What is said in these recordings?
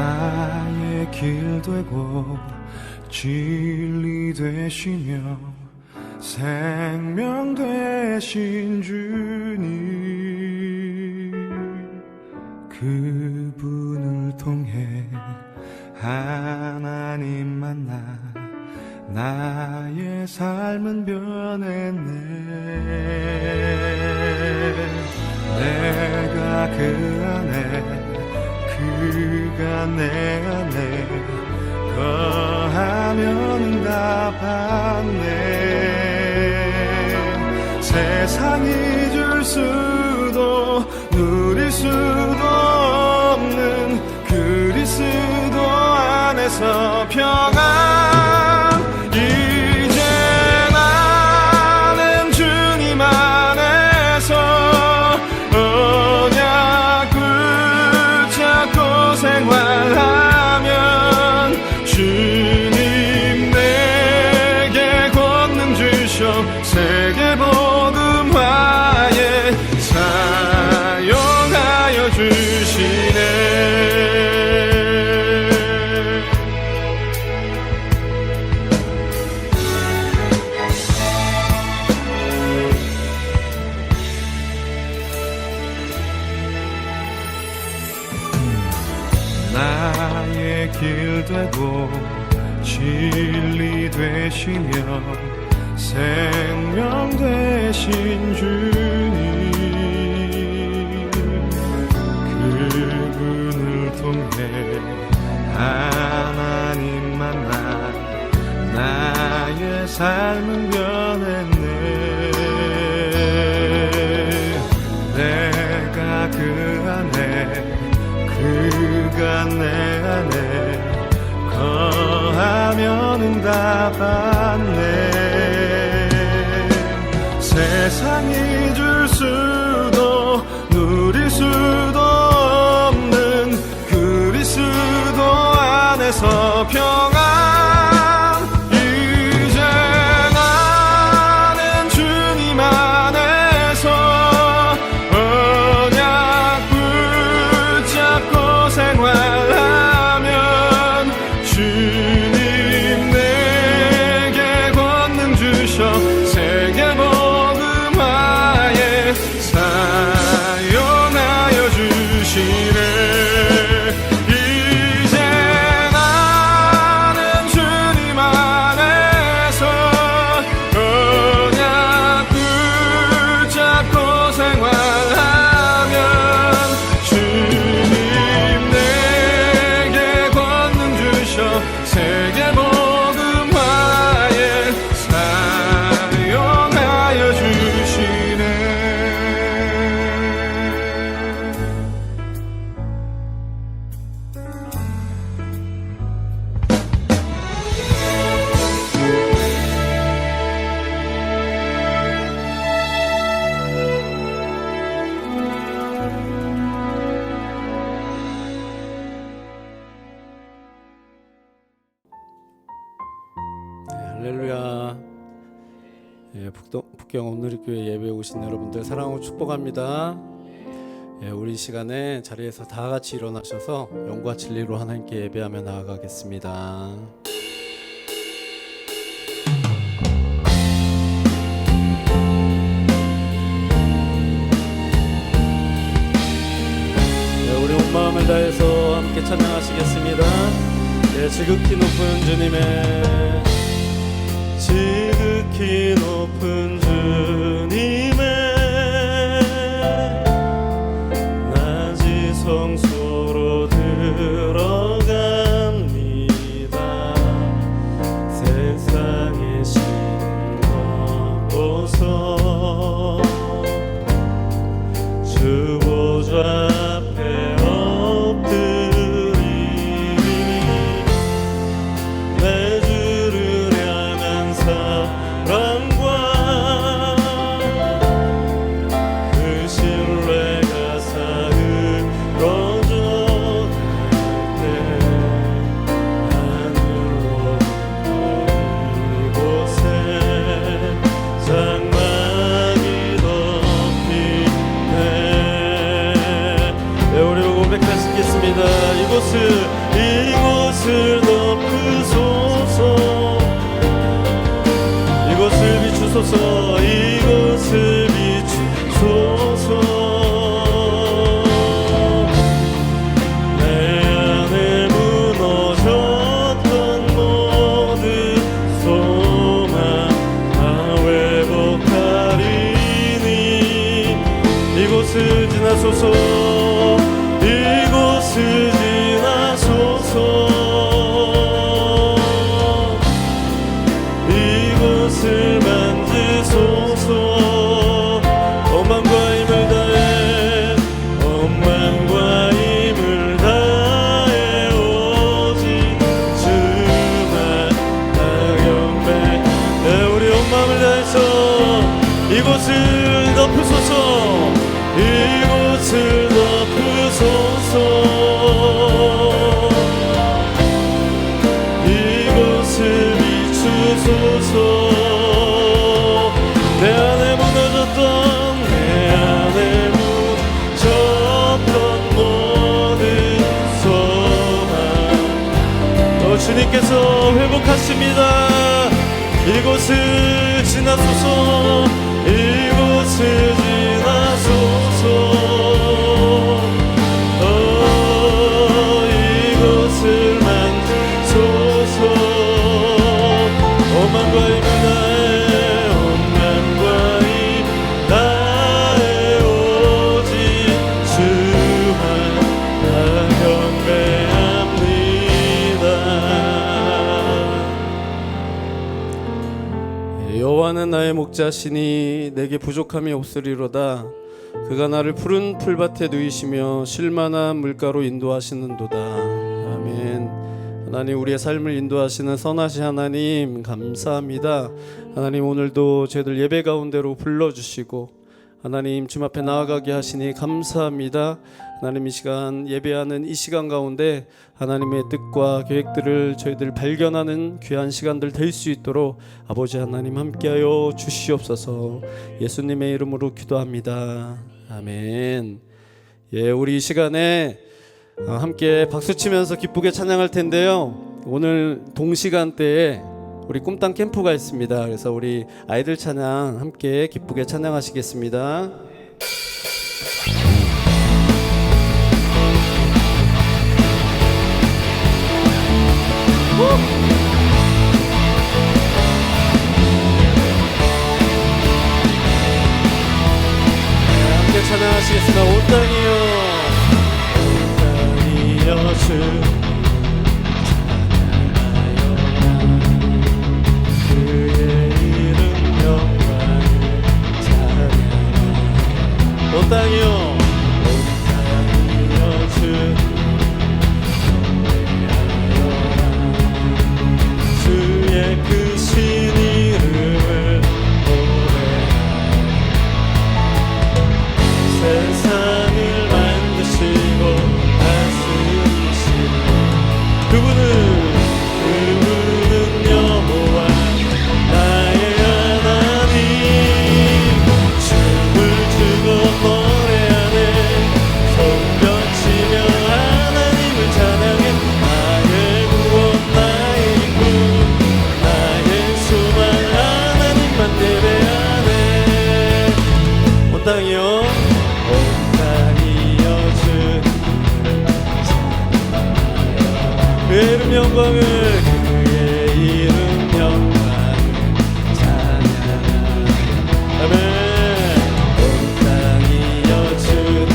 나의 길 되고 진리 되시며 생명 되신 주님, 그분을 통해 하나님 만나 나의 삶은 변했네. 내가 그 안에 그가 내 안에 거하면 응답하네. 세상이 줄 수도 누릴 수도 없는 그리스도 안에서 평안. 이제 나는 주님 안에서 언약 붙잡고 생활하면 주님 내게 권능 주셔 세계복음화에 사용하여 주시네. 나의 길 되고 진리 되시며 생명 되신 주님, 그분을 통해 하나님 만나 나의 삶은 변했네. 내가 그 안에 그가 내 안에 거하면 응답받네. 세상이 줄 수도 누릴 수도 없는 그리스도 안에서 평안. 이제 나는 주님 안에서 언약 붙잡고 생활하면 주님 내게 권능 주셔 세계복음화에 사용하여 주시네. 이제 나는 주님 안에서 언약 붙잡고 생활하면 주님 내게 권능 주셔 세계복음화에 사용하여 주시네. 할렐루야. 북경 온누리교회 예배에 오신 여러분들 사랑하고 축복합니다. 우리 시간에 자리에서 다 같이 일어나셔서 영과 진리로 하나님께 예배하며 나아가겠습니다. 우리 온 마음을 다해서 함께 찬양하시겠습니다. 지극히 높은 주님의 지극히 높은 주님의 낮이 성소로 들어갑니다. 세상의 신을 넘고서 주 보좌 앞에 엎드리니 내 주를 향한 사랑과 그 신뢰가 사으러져 갈 때 하늘로 이곳에 장막이 덮이네. 우리 고백하시겠습니다. 이곳은 지나소서 이곳을 지나소서 이곳을 만지소서 엄만과 힘을 다해 엄만과 힘을 다해 오직 주만 나경배 우리 온 마음을 다해서 이곳을 덮으소서 이곳을 덮으소서 이곳을 비추소서 내 안에 무너졌던 내 안에 묻혔던 모든 소망 주님께서 회복하십니다 이곳을 지나소서 이곳을 지나소서 이곳을 만지소서 오만과 힘을 다해 오만과 힘 다해 오직 주만 나 경배합니다 여호와는 나의 목자시니 내게 부족함이 없으리로다 그가 나를 푸른 풀밭에 누이시며 쉴만한 물가로 인도하시는도다 아멘 하나님 우리의 삶을 인도하시는 선하신 하나님 감사합니다 하나님 오늘도 저희들 예배 가운데로 불러주시고 하나님 주님 앞에 나아가게 하시니 감사합니다 하나님 이 시간 예배하는 이 시간 가운데 하나님의 뜻과 계획들을 저희들 발견하는 귀한 시간들 될 수 있도록 아버지 하나님 함께하여 주시옵소서 예수님의 이름으로 기도합니다 아멘 예, 우리 이 시간에 함께 박수치면서 기쁘게 찬양할 텐데요 오늘 동시간대에 우리 꿈땅 캠프가 있습니다 그래서 우리 아이들 찬양 함께 기쁘게 찬양하시겠습니다 함께 찬양하시겠습니다 온 땅이여 주 온 땅이여 주 주의 크신 이름을 노래하라 세상을 만드시고 다스리시는 그분은 여호와 나의 하나님 춤을 추고 노래하네 손뼉치며 하나님을 찬양해 나의 구원 나의 힘 나의 소망 하나님만 예배하네 온 땅이여 온 땅이여 주 그의 이름 영광을 그의 이름 영광을 찬양하라 아멘 온 땅이여 주님을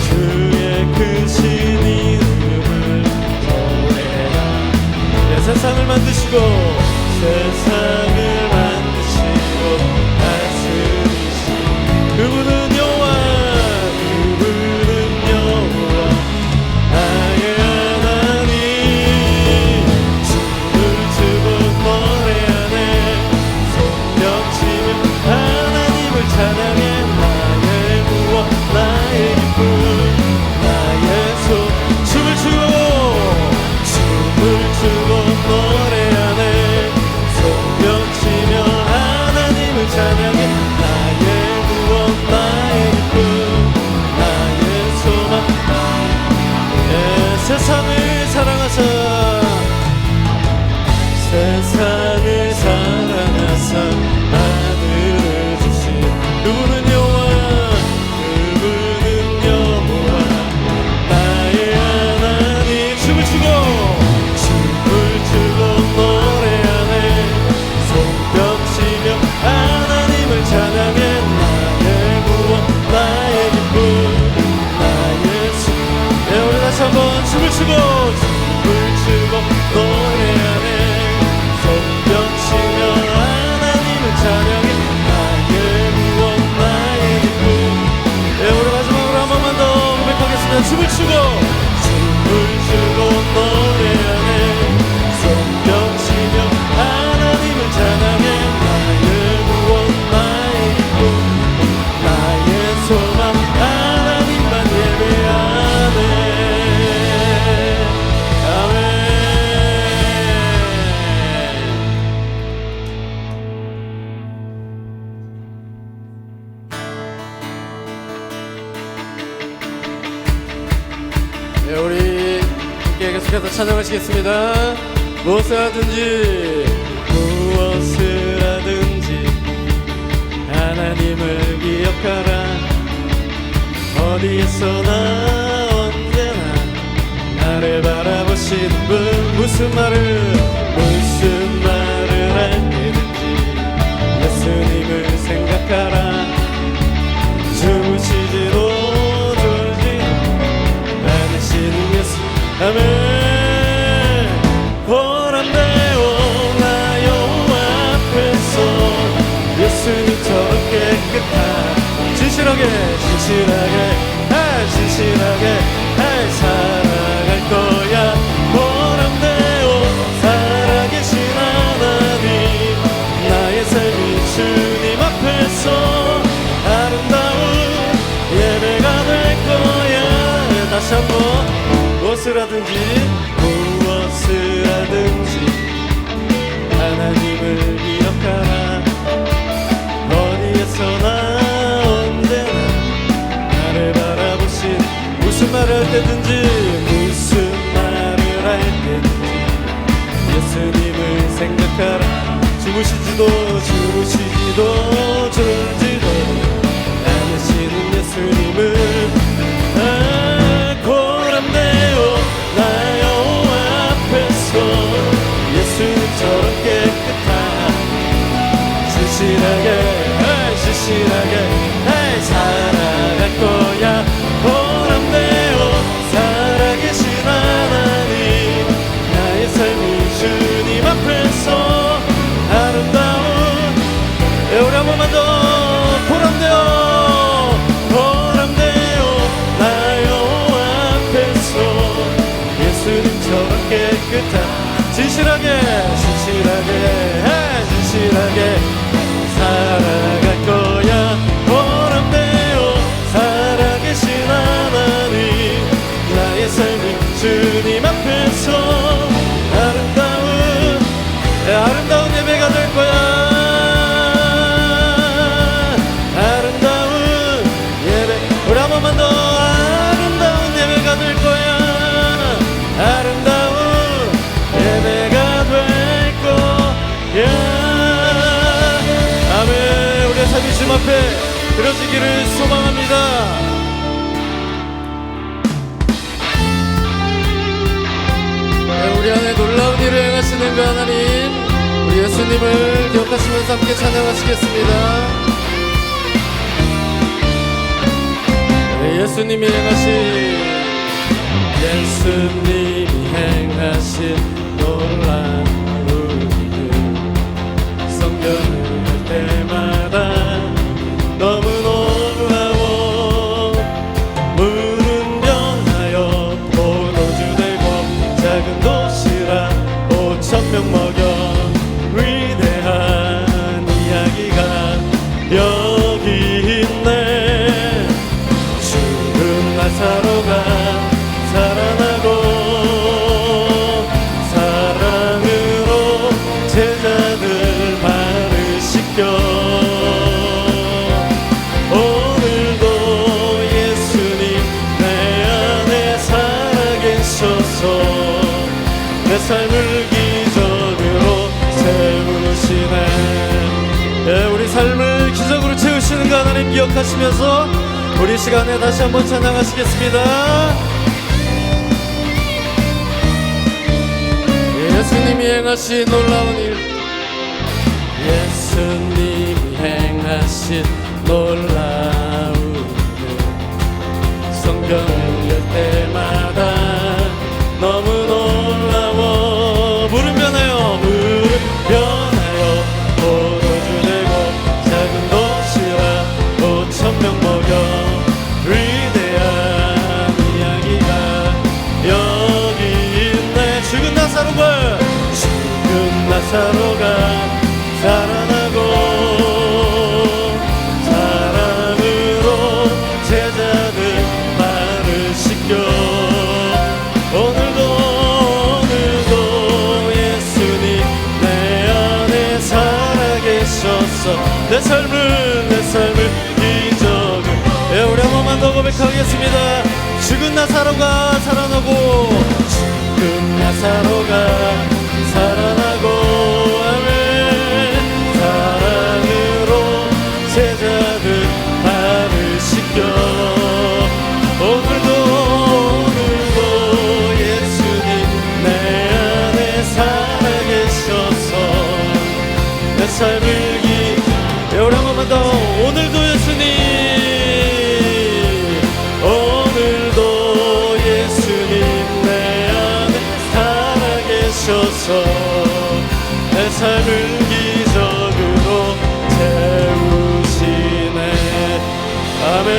주의 크신 이름을 노래하라 세상을 만드시고 세상을 만드시고 다스리신 그분은 여호와 나의 하나님 춤을 추고 노래하네 손뼉치며 하나님을 찬양해 나의 구원 나의 기쁨 나의 손 춤을 추고 노래하네 손뼉치며 하나님을 찬양해 나의 구원 나의 기쁨 나의 소망 세상을 사랑하사 세상을 사랑하사 아들을 주신 그분은 여호와 그분은 여호와 나의 하나님 춤을 추고 노래하네 손뼉치며 하나님을 춤을 추고 노래하네 손뼉치며 하나님을 찬양해 나의 구원 나의 기쁨 나의 소망 하나님만 예배하네 아멘. 네, 우리 함께 계속해서 찬양하시겠습니다. 무엇을 하든지 하나님을 기억하라. 어디에서나 언제나 나를 바라보시는 분 무슨 말을 할 때든지 예수님을 생각하라. 주무시지도 졸지도 않으시는 예수 아멘. 보람되어 나요 앞에서 예수님처럼 깨끗한 진실하게 살아갈 거야. 보람되어 살아계신 하나님 나의 삶이 주님 앞에서 아름다운 예배가 될 거야. 다시 한번 무엇을 하든지 하나님을 기억하라. 어디에서나 언제나 나를 바라보신 무슨 말을 할 때든지 예수님을 생각하라. 주무시지도 졸지도 않으시는 예수님을 보람되어 나요 앞에서 예수님처럼 깨끗한 진실하게 살아갈 거야. 보람되어 살아계신 하나님 나의 삶이 주님 앞에서 아름다운 우리 한 번만 더 보람되어 나요 앞에서 예수님처럼 깨끗한 진실하게 살아갈 거야. 보람되어 살아계신 하나님 나의 삶이 주님 앞에서 아름다운 예배가 될 거야. 아름다운 예배 우리 한 번만 더 아름다운 예배가 될 거야. 아름다운 예배가 될 거야. 아멘. 우리의 삶이 주님 앞에 드려지기를 소망합니다. 우리 안에 놀라운 일을 행하시는 그 하나님 우리 예수님을 기억하시면서 함께 찬양하시겠습니다. 예수님이 행하신 놀라운 일 성경을 할 때마다 너무 놀라워. 물은 변하여 포도주 되고 작은 도시락 5,000명 먹여 위대한 이야기가 여기 있네. 죽은 나사로가 살아나고 사랑으로 제자들 발을 씻겨 오늘도 예수님 내 안에 살아계셔서 내 삶을 기적으로 채우시네. 네, 우리 삶을 기적으로 채우시는 그 하나님 기억하시면서 우리 시간에 다시 한번 찬양하시겠습니다. 예수님이 행하신 놀라운 일 예수님이 행하신 놀라운 일 성경을 열 때마다 너무 놀라워. 물은 변하여 포도주 되고 작은 도시락 5,000명 먹여 위대한 이야기 내 삶을 기적을. 예, 우리 한 번만 더 고백하겠습니다. 죽은 나사로가 살아나고, 죽은 나사로가 살아나고, 아멘. 사랑으로 제자들 발을 씻겨. 오늘도 예수님 내 안에 살아계셔서 내 삶을 우리 한 번만 더. 오늘도 예수님, 오늘도 예수님 내 안에 살아계셔서 내 삶을 기적으로 채우시네. 아멘.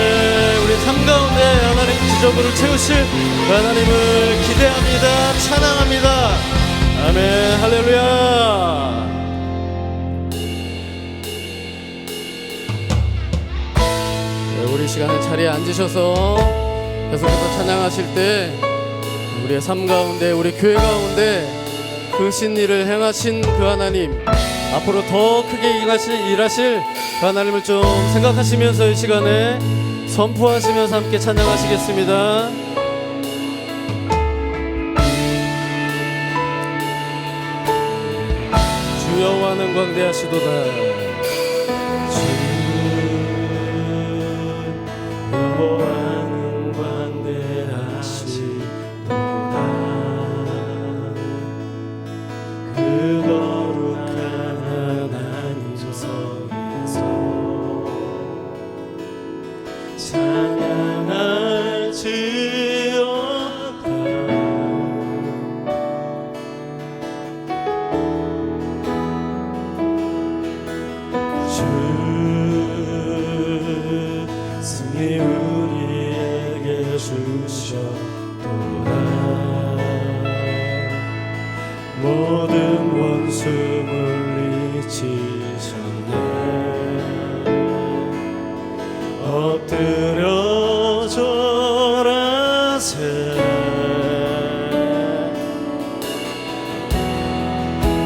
우리 삶 가운데 하나님 기적으로 채우실 하나님을 기대합니다. 찬양합니다. 아멘. 할렐루야. 우리 시간에 자리에 앉으셔서 계속해서 찬양하실 때 우리의 삶 가운데, 우리 교회 가운데 그 신일을 행하신 그 하나님, 앞으로 더 크게 일하실 그 하나님을 좀 생각하시면서 이 시간에 선포하시면서 함께 찬양하시겠습니다. 주 여호와는 광대하시도다. 여호와는 광대하시도다. 그 거룩한 하나님 성에서 찬양할지어다. 주 승리 우리에게 주셨도다. 모든 원수 물리치셨네. 엎드려 절하세.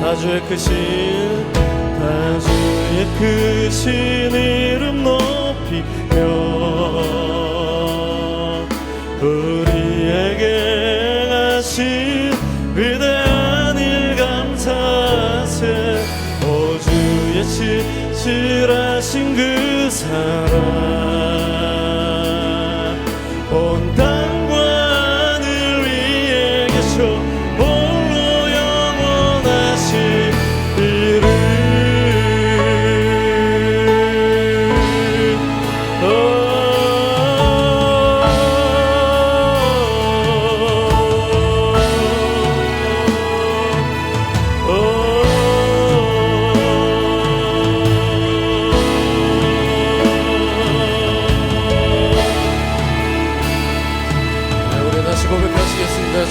다주의 크신 이름 높이며 우리에게 하신 위대한 일 감사하세. 오 주의 진실하신 그 사랑 온 땅과 하늘 위에 계셔 홀로 영원하신 이름.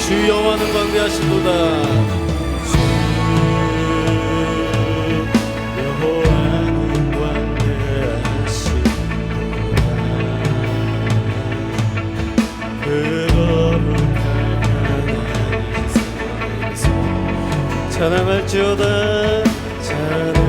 주 여호와는 광대하시도다. 주 여호와는 광대하시도다. 그 거룩한 하나님 성에서 찬양할지어다. 찬양할지어다.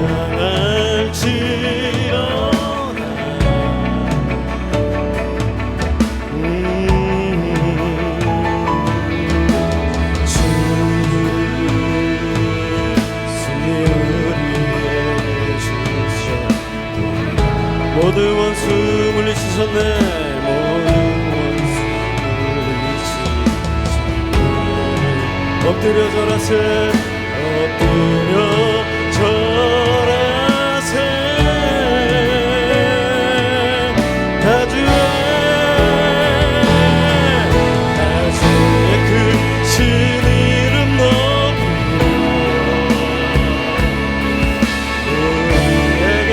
모든 원수 물리치셨네. 모든 원수 물리치셨네. 엎드려 절하세. 엎드려 절하세. 다주의 그 신 이름 높이며 우리에게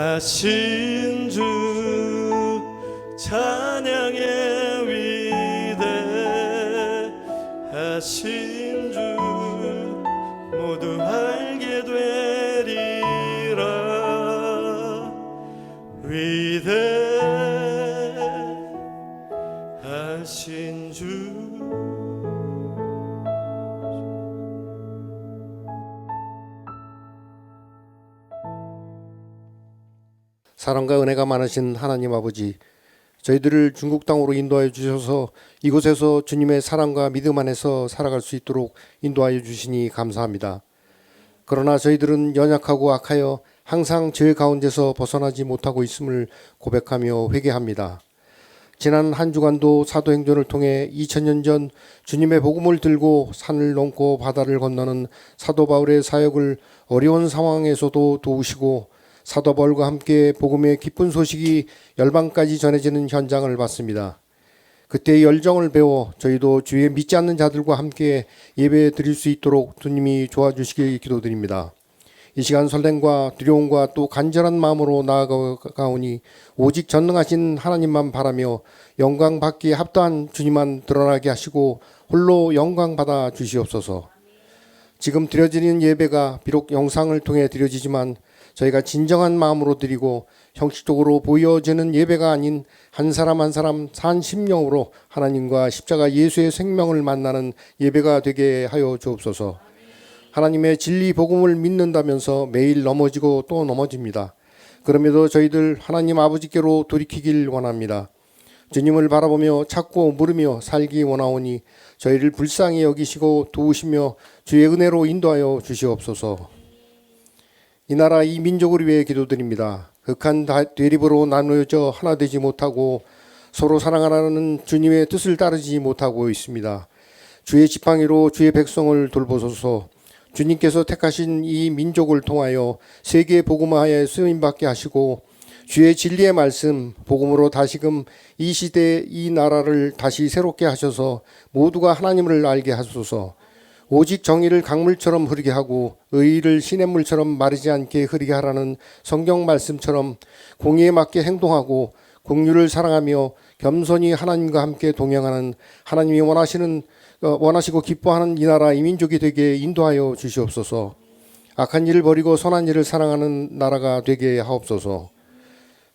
위대하신 주 찬양의 위대하신 주 모두 알게 되리라. 위대하신 주. 사랑과 은혜가 많으신 하나님 아버지, 저희들을 중국 땅으로 인도하여 주셔서 이곳에서 주님의 사랑과 믿음 안에서 살아갈 수 있도록 인도하여 주시니 감사합니다. 그러나 저희들은 연약하고 악하여 항상 죄 가운데서 벗어나지 못하고 있음을 고백하며 회개합니다. 지난 한 주간도 사도행전을 통해 2000년 전 주님의 복음을 들고 산을 넘고 바다를 건너는 사도 바울의 사역을 어려운 상황에서도 도우시고 사도 바울과 함께 복음의 기쁜 소식이 열방까지 전해지는 현장을 봤습니다. 그때의 열정을 배워 저희도 주의 믿지 않는 자들과 함께 예배 드릴 수 있도록 주님이 도와주시길 기도드립니다. 이 시간 설렘과 두려움과 또 간절한 마음으로 나아가오니 오직 전능하신 하나님만 바라며 영광 받기에 합당한 주님만 드러나게 하시고 홀로 영광 받아 주시옵소서. 지금 드려지는 예배가 비록 영상을 통해 드려지지만 저희가 진정한 마음으로 드리고 형식적으로 보여지는 예배가 아닌 한 사람 한 사람 산 심령으로 하나님과 십자가 예수의 생명을 만나는 예배가 되게 하여 주옵소서. 하나님의 진리 복음을 믿는다면서 매일 넘어지고 또 넘어집니다. 그럼에도 저희들 하나님 아버지께로 돌이키길 원합니다. 주님을 바라보며 찾고 물으며 살기 원하오니 저희를 불쌍히 여기시고 도우시며 주의 은혜로 인도하여 주시옵소서. 이 나라 이 민족을 위해 기도드립니다. 극한 대립으로 나누어져 하나 되지 못하고 서로 사랑하라는 주님의 뜻을 따르지 못하고 있습니다. 주의 지팡이로 주의 백성을 돌보소서. 주님께서 택하신 이 민족을 통하여 세계 복음화에 쓰임받게 하시고 주의 진리의 말씀 복음으로 다시금 이 시대 이 나라를 다시 새롭게 하셔서 모두가 하나님을 알게 하소서. 오직 정의를 강물처럼 흐르게 하고 의의를 시냇물처럼 마르지 않게 흐르게 하라는 성경 말씀처럼 공의에 맞게 행동하고 공유를 사랑하며 겸손히 하나님과 함께 동행하는 하나님이 원하시고 기뻐하는 이 나라 이 민족이 되게 인도하여 주시옵소서. 악한 일을 버리고 선한 일을 사랑하는 나라가 되게 하옵소서.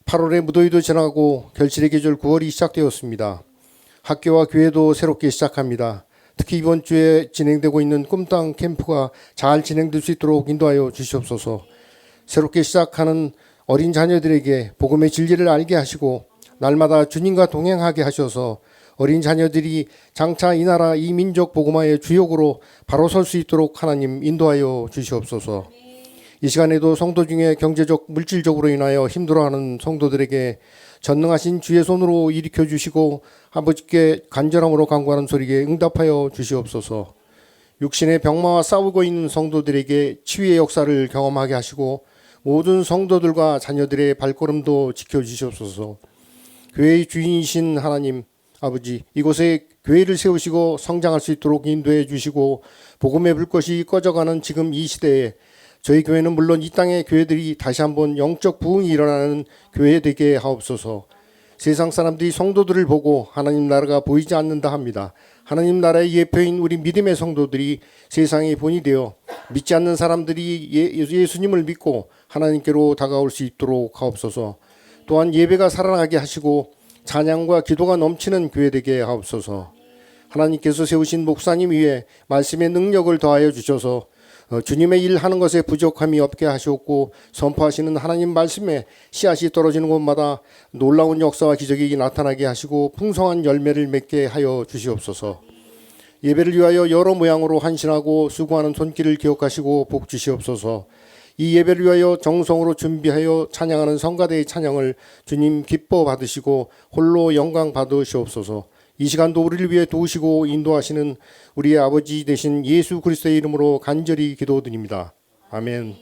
8월의 무더위도 지나고 결실의 계절 9월이 시작되었습니다. 학교와 교회도 새롭게 시작합니다. 특히 이번 주에 진행되고 있는 꿈땅 캠프가 잘 진행될 수 있도록 인도하여 주시옵소서. 새롭게 시작하는 어린 자녀들에게 복음의 진리를 알게 하시고 날마다 주님과 동행하게 하셔서 어린 자녀들이 장차 이 나라 이 민족 복음화의 주역으로 바로 설 수 있도록 하나님 인도하여 주시옵소서. 이 시간에도 성도 중에 경제적 물질적으로 인하여 힘들어하는 성도들에게 전능하신 주의 손으로 일으켜 주시고 아버지께 간절함으로 간구하는 소리에 응답하여 주시옵소서. 육신의 병마와 싸우고 있는 성도들에게 치유의 역사를 경험하게 하시고 모든 성도들과 자녀들의 발걸음도 지켜주시옵소서. 교회의 주인이신 하나님 아버지, 이곳에 교회를 세우시고 성장할 수 있도록 인도해 주시고 복음의 불꽃이 꺼져가는 지금 이 시대에 저희 교회는 물론 이 땅의 교회들이 다시 한번 영적 부흥이 일어나는 교회 되게 하옵소서. 세상 사람들이 성도들을 보고 하나님 나라가 보이지 않는다 합니다. 하나님 나라의 예표인 우리 믿음의 성도들이 세상의 본이 되어 믿지 않는 사람들이 예수님을 믿고 하나님께로 다가올 수 있도록 하옵소서. 또한 예배가 살아나게 하시고 찬양과 기도가 넘치는 교회 되게 하옵소서. 하나님께서 세우신 목사님 위에 말씀의 능력을 더하여 주셔서 주님의 일 하는 것에 부족함이 없게 하시옵고 선포하시는 하나님 말씀에 씨앗이 떨어지는 곳마다 놀라운 역사와 기적이 나타나게 하시고 풍성한 열매를 맺게 하여 주시옵소서. 예배를 위하여 여러 모양으로 헌신하고 수고하는 손길을 기억하시고 복 주시옵소서. 이 예배를 위하여 정성으로 준비하여 찬양하는 성가대의 찬양을 주님 기뻐 받으시고 홀로 영광 받으시옵소서. 이 시간도 우리를 위해 도우시고 인도하시는 우리의 아버지 되신 예수 그리스도의 이름으로 간절히 기도드립니다. 아멘.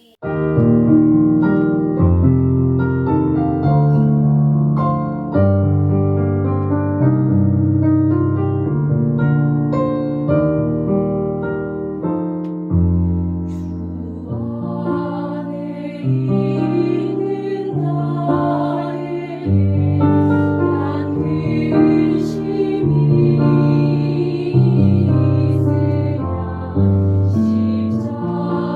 십자가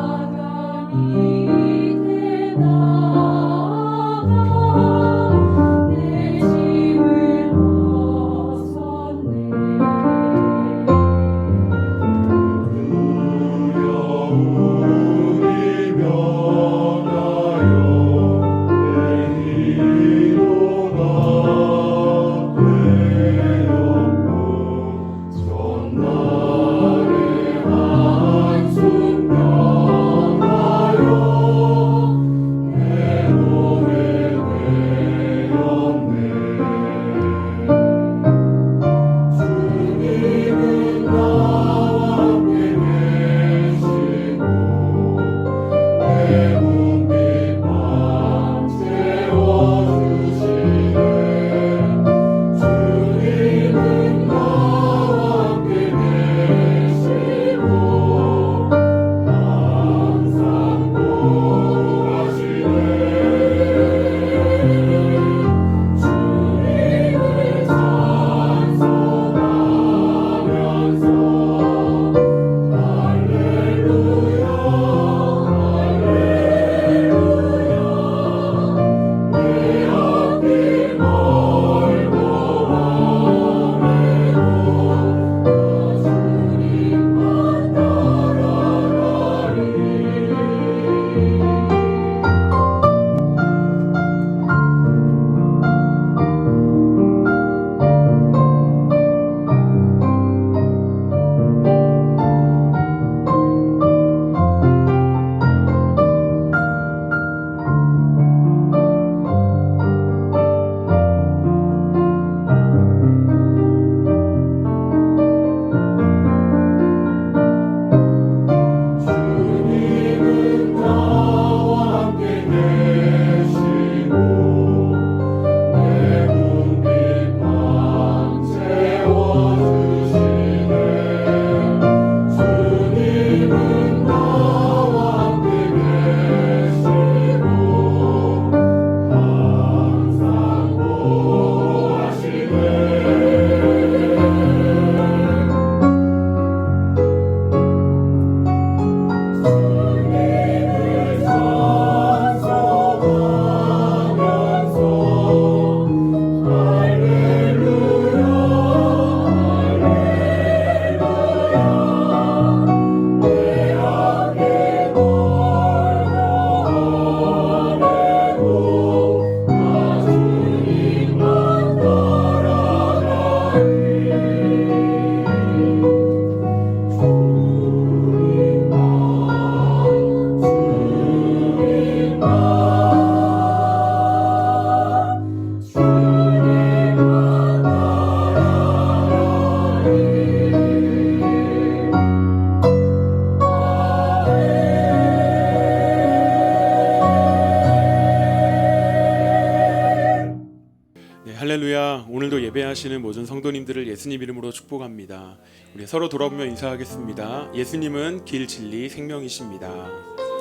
축복합니다. 오늘도 예배하시는 모든 성도님들을 예수님 이름으로 축복합니다. 우리 서로 돌아보며 인사하겠습니다. 예수님은 길, 진리, 생명이십니다.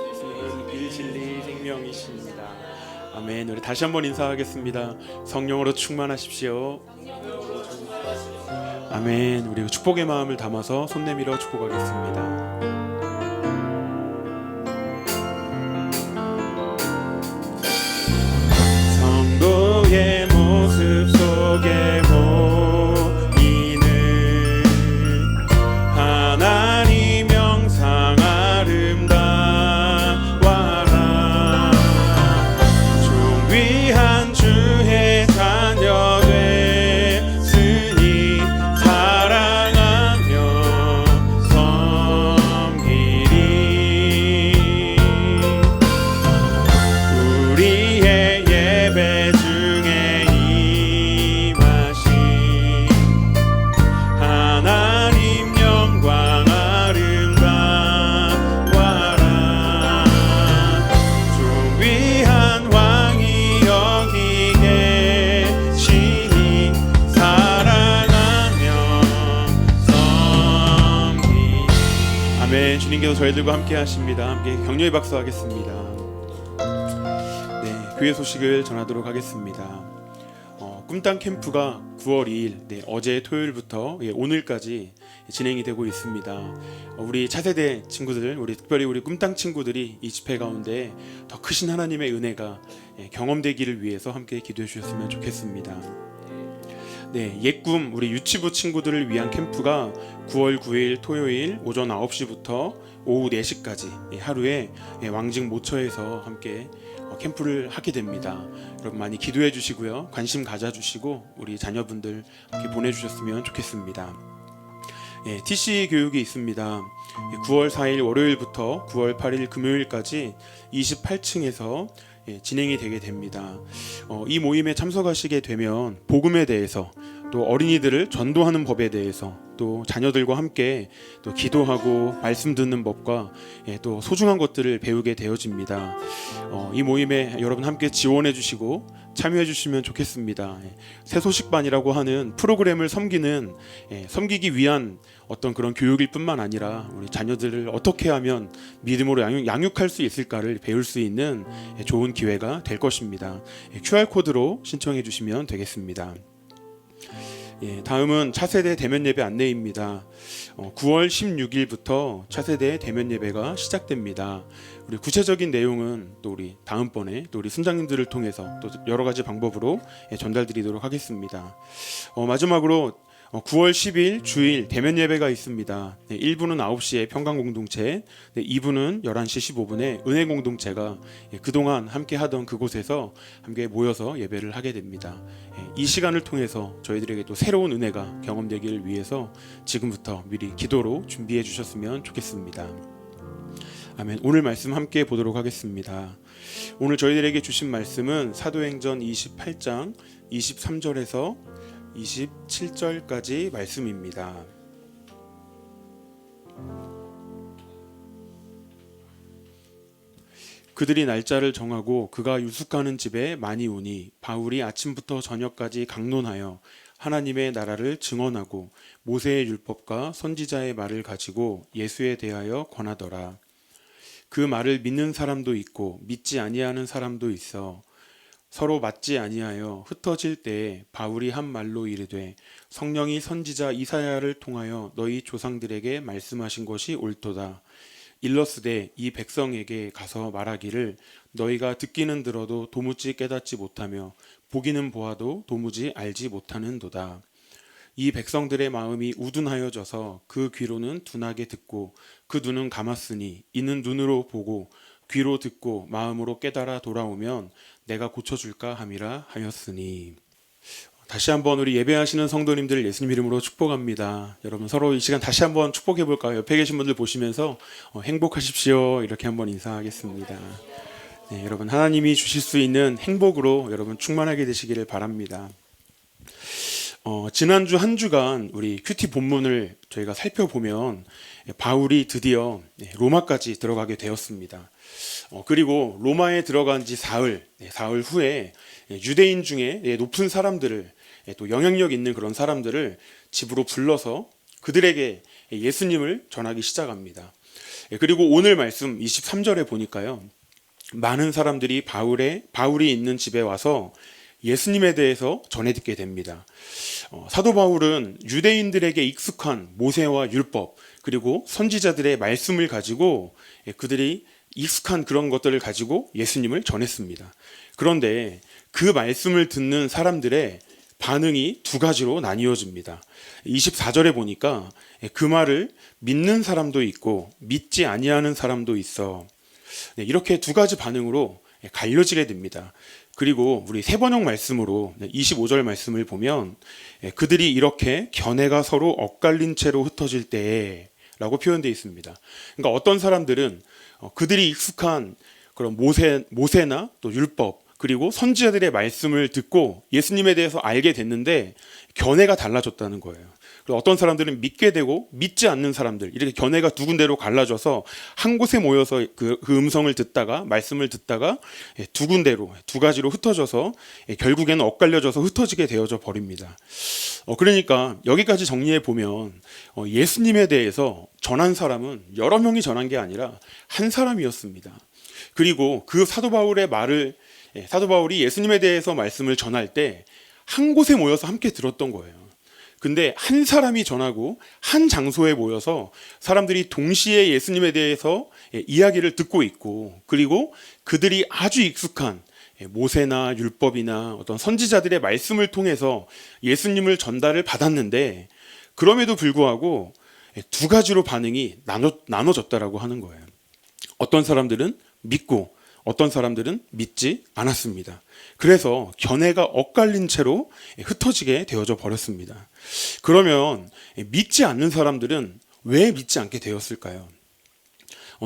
예수님은 길, 진리, 생명이십니다. 아멘. 우리 다시 한번 인사하겠습니다. 성령으로 충만하십시오. 아멘. 우리 축복의 마음을 담아서 손 내밀어 축복하겠습니다. 성도의 모습 속에 보이는 하나님 영상 아름다워라. 존귀한 주의 자녀 됐으니 사랑하며 섬기리. 우리의 예배 중에 임하신 하나님 영광 아름다워라. 존귀한 왕이 여기 계시니 사랑하며 섬기니. 아멘. 주님께서 저희들과 함께 하십니다. 함께 격려의 박수하겠습니다. 교회 소식을 전하도록 하겠습니다. 꿈땅 캠프가 9월 2일 어제 토요일부터 오늘까지 진행이 되고 있습니다. 우리 차세대 친구들, 특별히 우리 꿈땅 친구들이 이 집회 가운데 더 크신 하나님의 은혜가 경험되기를 위해서 함께 기도해 주셨으면 좋겠습니다. 옛꿈 우리 유치부 친구들을 위한 캠프가 9월 9일 토요일 오전 9시부터 오후 4시까지 하루에 왕직 모처에서 함께 캠프를 하게 됩니다. 여러분 많이 기도해 주시고요. 관심 가져주시고 우리 자녀분들 함께 보내주셨으면 좋겠습니다. TC 교육이 있습니다. 9월 4일 월요일부터 9월 8일 금요일까지 28층에서 진행이 되게 됩니다. 이 모임에 참석하시게 되면 복음에 대해서 또 어린이들을 전도하는 법에 대해서 또 자녀들과 함께 또 기도하고 말씀 듣는 법과 또 소중한 것들을 배우게 되어집니다. 이 모임에 여러분 함께 지원해 주시고 참여해 주시면 좋겠습니다. 새소식반이라고 하는 프로그램을 섬기기 위한 어떤 그런 교육일 뿐만 아니라 우리 자녀들을 어떻게 하면 믿음으로 양육할 수 있을까를 배울 수 있는 좋은 기회가 될 것입니다. QR코드로 신청해 주시면 되겠습니다. 다음은 차세대 대면 예배 안내입니다. 9월 16일부터 차세대 대면 예배가 시작됩니다. 우리 구체적인 내용은 또 우리 다음번에 또 우리 순장님들을 통해서 또 여러 가지 방법으로 전달드리도록 하겠습니다. 마지막으로 9월 10일 주일 대면 예배가 있습니다. 1부는 9시에 평강공동체, 2부는 11시 15분에 은혜공동체가 그동안 함께 하던 그곳에서 함께 모여서 예배를 하게 됩니다. 이 시간을 통해서 저희들에게 또 새로운 은혜가 경험되기를 위해서 지금부터 미리 기도로 준비해 주셨으면 좋겠습니다. 아멘. 오늘 말씀 함께 보도록 하겠습니다. 오늘 저희들에게 주신 말씀은 사도행전 28장 23절에서 27절까지 말씀입니다. 그들이 날짜를 정하고 그가 유숙하는 집에 많이 오니 바울이 아침부터 저녁까지 강론하여 하나님의 나라를 증언하고 모세의 율법과 선지자의 말을 가지고 예수에 대하여 권하더라. 그 말을 믿는 사람도 있고 믿지 아니하는 사람도 있어 서로 맞지 아니하여 흩어질 때에 바울이 한 말로 이르되 성령이 선지자 이사야를 통하여 너희 조상들에게 말씀하신 것이 옳도다. 일러스되 이 백성에게 가서 말하기를 너희가 듣기는 들어도 도무지 깨닫지 못하며 보기는 보아도 도무지 알지 못하는도다. 이 백성들의 마음이 우둔하여져서 그 귀로는 둔하게 듣고 그 눈은 감았으니 이는 눈으로 보고 귀로 듣고 마음으로 깨달아 돌아오면 내가 고쳐줄까 함이라 하였으니. 다시 한번 우리 예배하시는 성도님들 예수님 이름으로 축복합니다. 여러분 서로 이 시간 다시 한번 축복해 볼까요? 옆에 계신 분들 보시면서 행복하십시오 이렇게 한번 인사하겠습니다. 여러분 하나님이 주실 수 있는 행복으로 여러분 충만하게 되시기를 바랍니다. 지난주 한 주간 우리 큐티 본문을 저희가 살펴보면 바울이 드디어 로마까지 들어가게 되었습니다. 그리고 로마에 들어간 지 사흘 후에 유대인 중에 높은 사람들을 또 영향력 있는 그런 사람들을 집으로 불러서 그들에게 예수님을 전하기 시작합니다. 그리고 오늘 말씀 23절에 보니까요, 많은 사람들이 바울이 있는 집에 와서 예수님에 대해서 전해 듣게 됩니다. 사도 바울은 유대인들에게 익숙한 모세와 율법 그리고 선지자들의 말씀을 가지고 그들이 익숙한 그런 것들을 가지고 예수님을 전했습니다. 그런데 그 말씀을 듣는 사람들의 반응이 두 가지로 나뉘어집니다. 24절에 보니까 그 말을 믿는 사람도 있고 믿지 아니하는 사람도 있어. 이렇게 두 가지 반응으로 갈려지게 됩니다. 그리고 우리 세번역 말씀으로 25절 말씀을 보면 그들이 이렇게 견해가 서로 엇갈린 채로 흩어질 때에 라고 표현되어 있습니다. 그러니까 어떤 사람들은 그들이 익숙한 그런 모세나 또 율법 그리고 선지자들의 말씀을 듣고 예수님에 대해서 알게 됐는데 견해가 달라졌다는 거예요. 그리고 어떤 사람들은 믿게 되고 믿지 않는 사람들, 이렇게 견해가 두 군데로 갈라져서 한 곳에 모여서 그 음성을 듣다가 말씀을 듣다가 두 군데로 두 가지로 흩어져서 결국에는 엇갈려져서 흩어지게 되어져 버립니다. 그러니까 여기까지 정리해 보면 예수님에 대해서 전한 사람은 여러 명이 전한 게 아니라 한 사람이었습니다. 그리고 그 사도 바울이 예수님에 대해서 말씀을 전할 때 한 곳에 모여서 함께 들었던 거예요. 근데 한 사람이 전하고 한 장소에 모여서 사람들이 동시에 예수님에 대해서 이야기를 듣고 있고, 그리고 그들이 아주 익숙한 모세나 율법이나 어떤 선지자들의 말씀을 통해서 예수님을 전달을 받았는데, 그럼에도 불구하고 두 가지로 반응이 나눠졌다라고 하는 거예요. 어떤 사람들은 믿고 어떤 사람들은 믿지 않았습니다. 그래서 견해가 엇갈린 채로 흩어지게 되어져 버렸습니다. 그러면 믿지 않는 사람들은 왜 믿지 않게 되었을까요?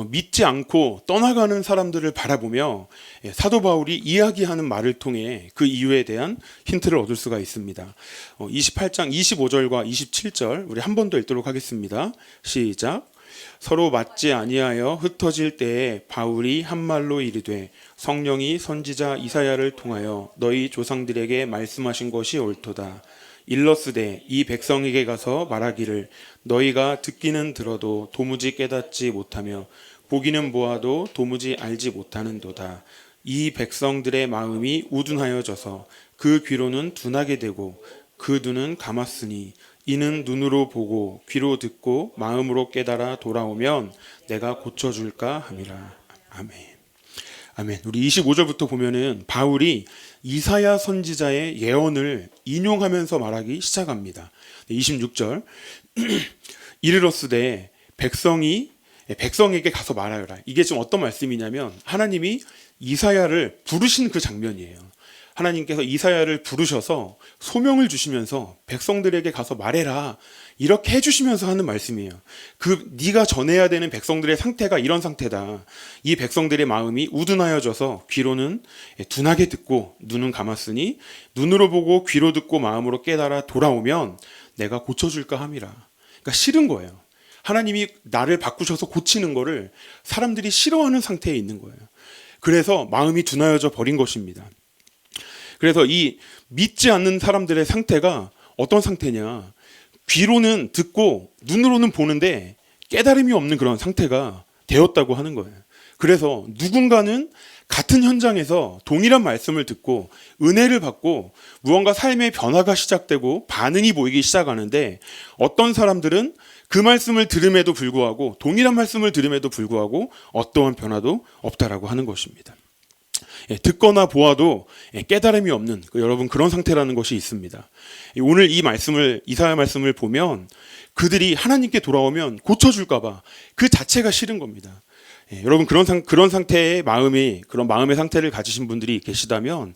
믿지 않고 떠나가는 사람들을 바라보며 사도 바울이 이야기하는 말을 통해 그 이유에 대한 힌트를 얻을 수가 있습니다. 28장 25절과 27절 우리 한 번 더 읽도록 하겠습니다. 시작. 서로 맞지 아니하여 흩어질 때에 바울이 한 말로 이르되 성령이 선지자 이사야를 통하여 너희 조상들에게 말씀하신 것이 옳도다. 일러스되 이 백성에게 가서 말하기를 너희가 듣기는 들어도 도무지 깨닫지 못하며 보기는 보아도 도무지 알지 못하는도다. 이 백성들의 마음이 우둔하여져서 그 귀로는 둔하게 되고 그 눈은 감았으니 이는 눈으로 보고 귀로 듣고 마음으로 깨달아 돌아오면 내가 고쳐줄까 함이라. 아멘. 아멘. 우리 25절부터 보면은 바울이 이사야 선지자의 예언을 인용하면서 말하기 시작합니다. 26절 이르렀으되 백성에게 가서 말하여라. 이게 지금 어떤 말씀이냐면 하나님이 이사야를 부르신 그 장면이에요. 하나님께서 이사야를 부르셔서 소명을 주시면서 백성들에게 가서 말해라, 이렇게 해주시면서 하는 말씀이에요. 네가 전해야 되는 백성들의 상태가 이런 상태다. 이 백성들의 마음이 우둔하여져서 귀로는 둔하게 듣고 눈은 감았으니 눈으로 보고 귀로 듣고 마음으로 깨달아 돌아오면 내가 고쳐줄까 함이라. 그러니까 싫은 거예요. 하나님이 나를 바꾸셔서 고치는 거를 사람들이 싫어하는 상태에 있는 거예요. 그래서 마음이 둔하여져 버린 것입니다. 그래서 이 믿지 않는 사람들의 상태가 어떤 상태냐, 귀로는 듣고 눈으로는 보는데 깨달음이 없는 그런 상태가 되었다고 하는 거예요. 그래서 누군가는 같은 현장에서 동일한 말씀을 듣고 은혜를 받고 무언가 삶의 변화가 시작되고 반응이 보이기 시작하는데, 어떤 사람들은 그 말씀을 들음에도 불구하고, 동일한 말씀을 들음에도 불구하고 어떠한 변화도 없다라고 하는 것입니다. 듣거나 보아도 깨달음이 없는 여러분 그런 상태라는 것이 있습니다. 오늘 이사야 말씀을 보면 그들이 하나님께 돌아오면 고쳐줄까봐 그 자체가 싫은 겁니다. 여러분 그런 상태의 그런 마음의 상태를 가지신 분들이 계시다면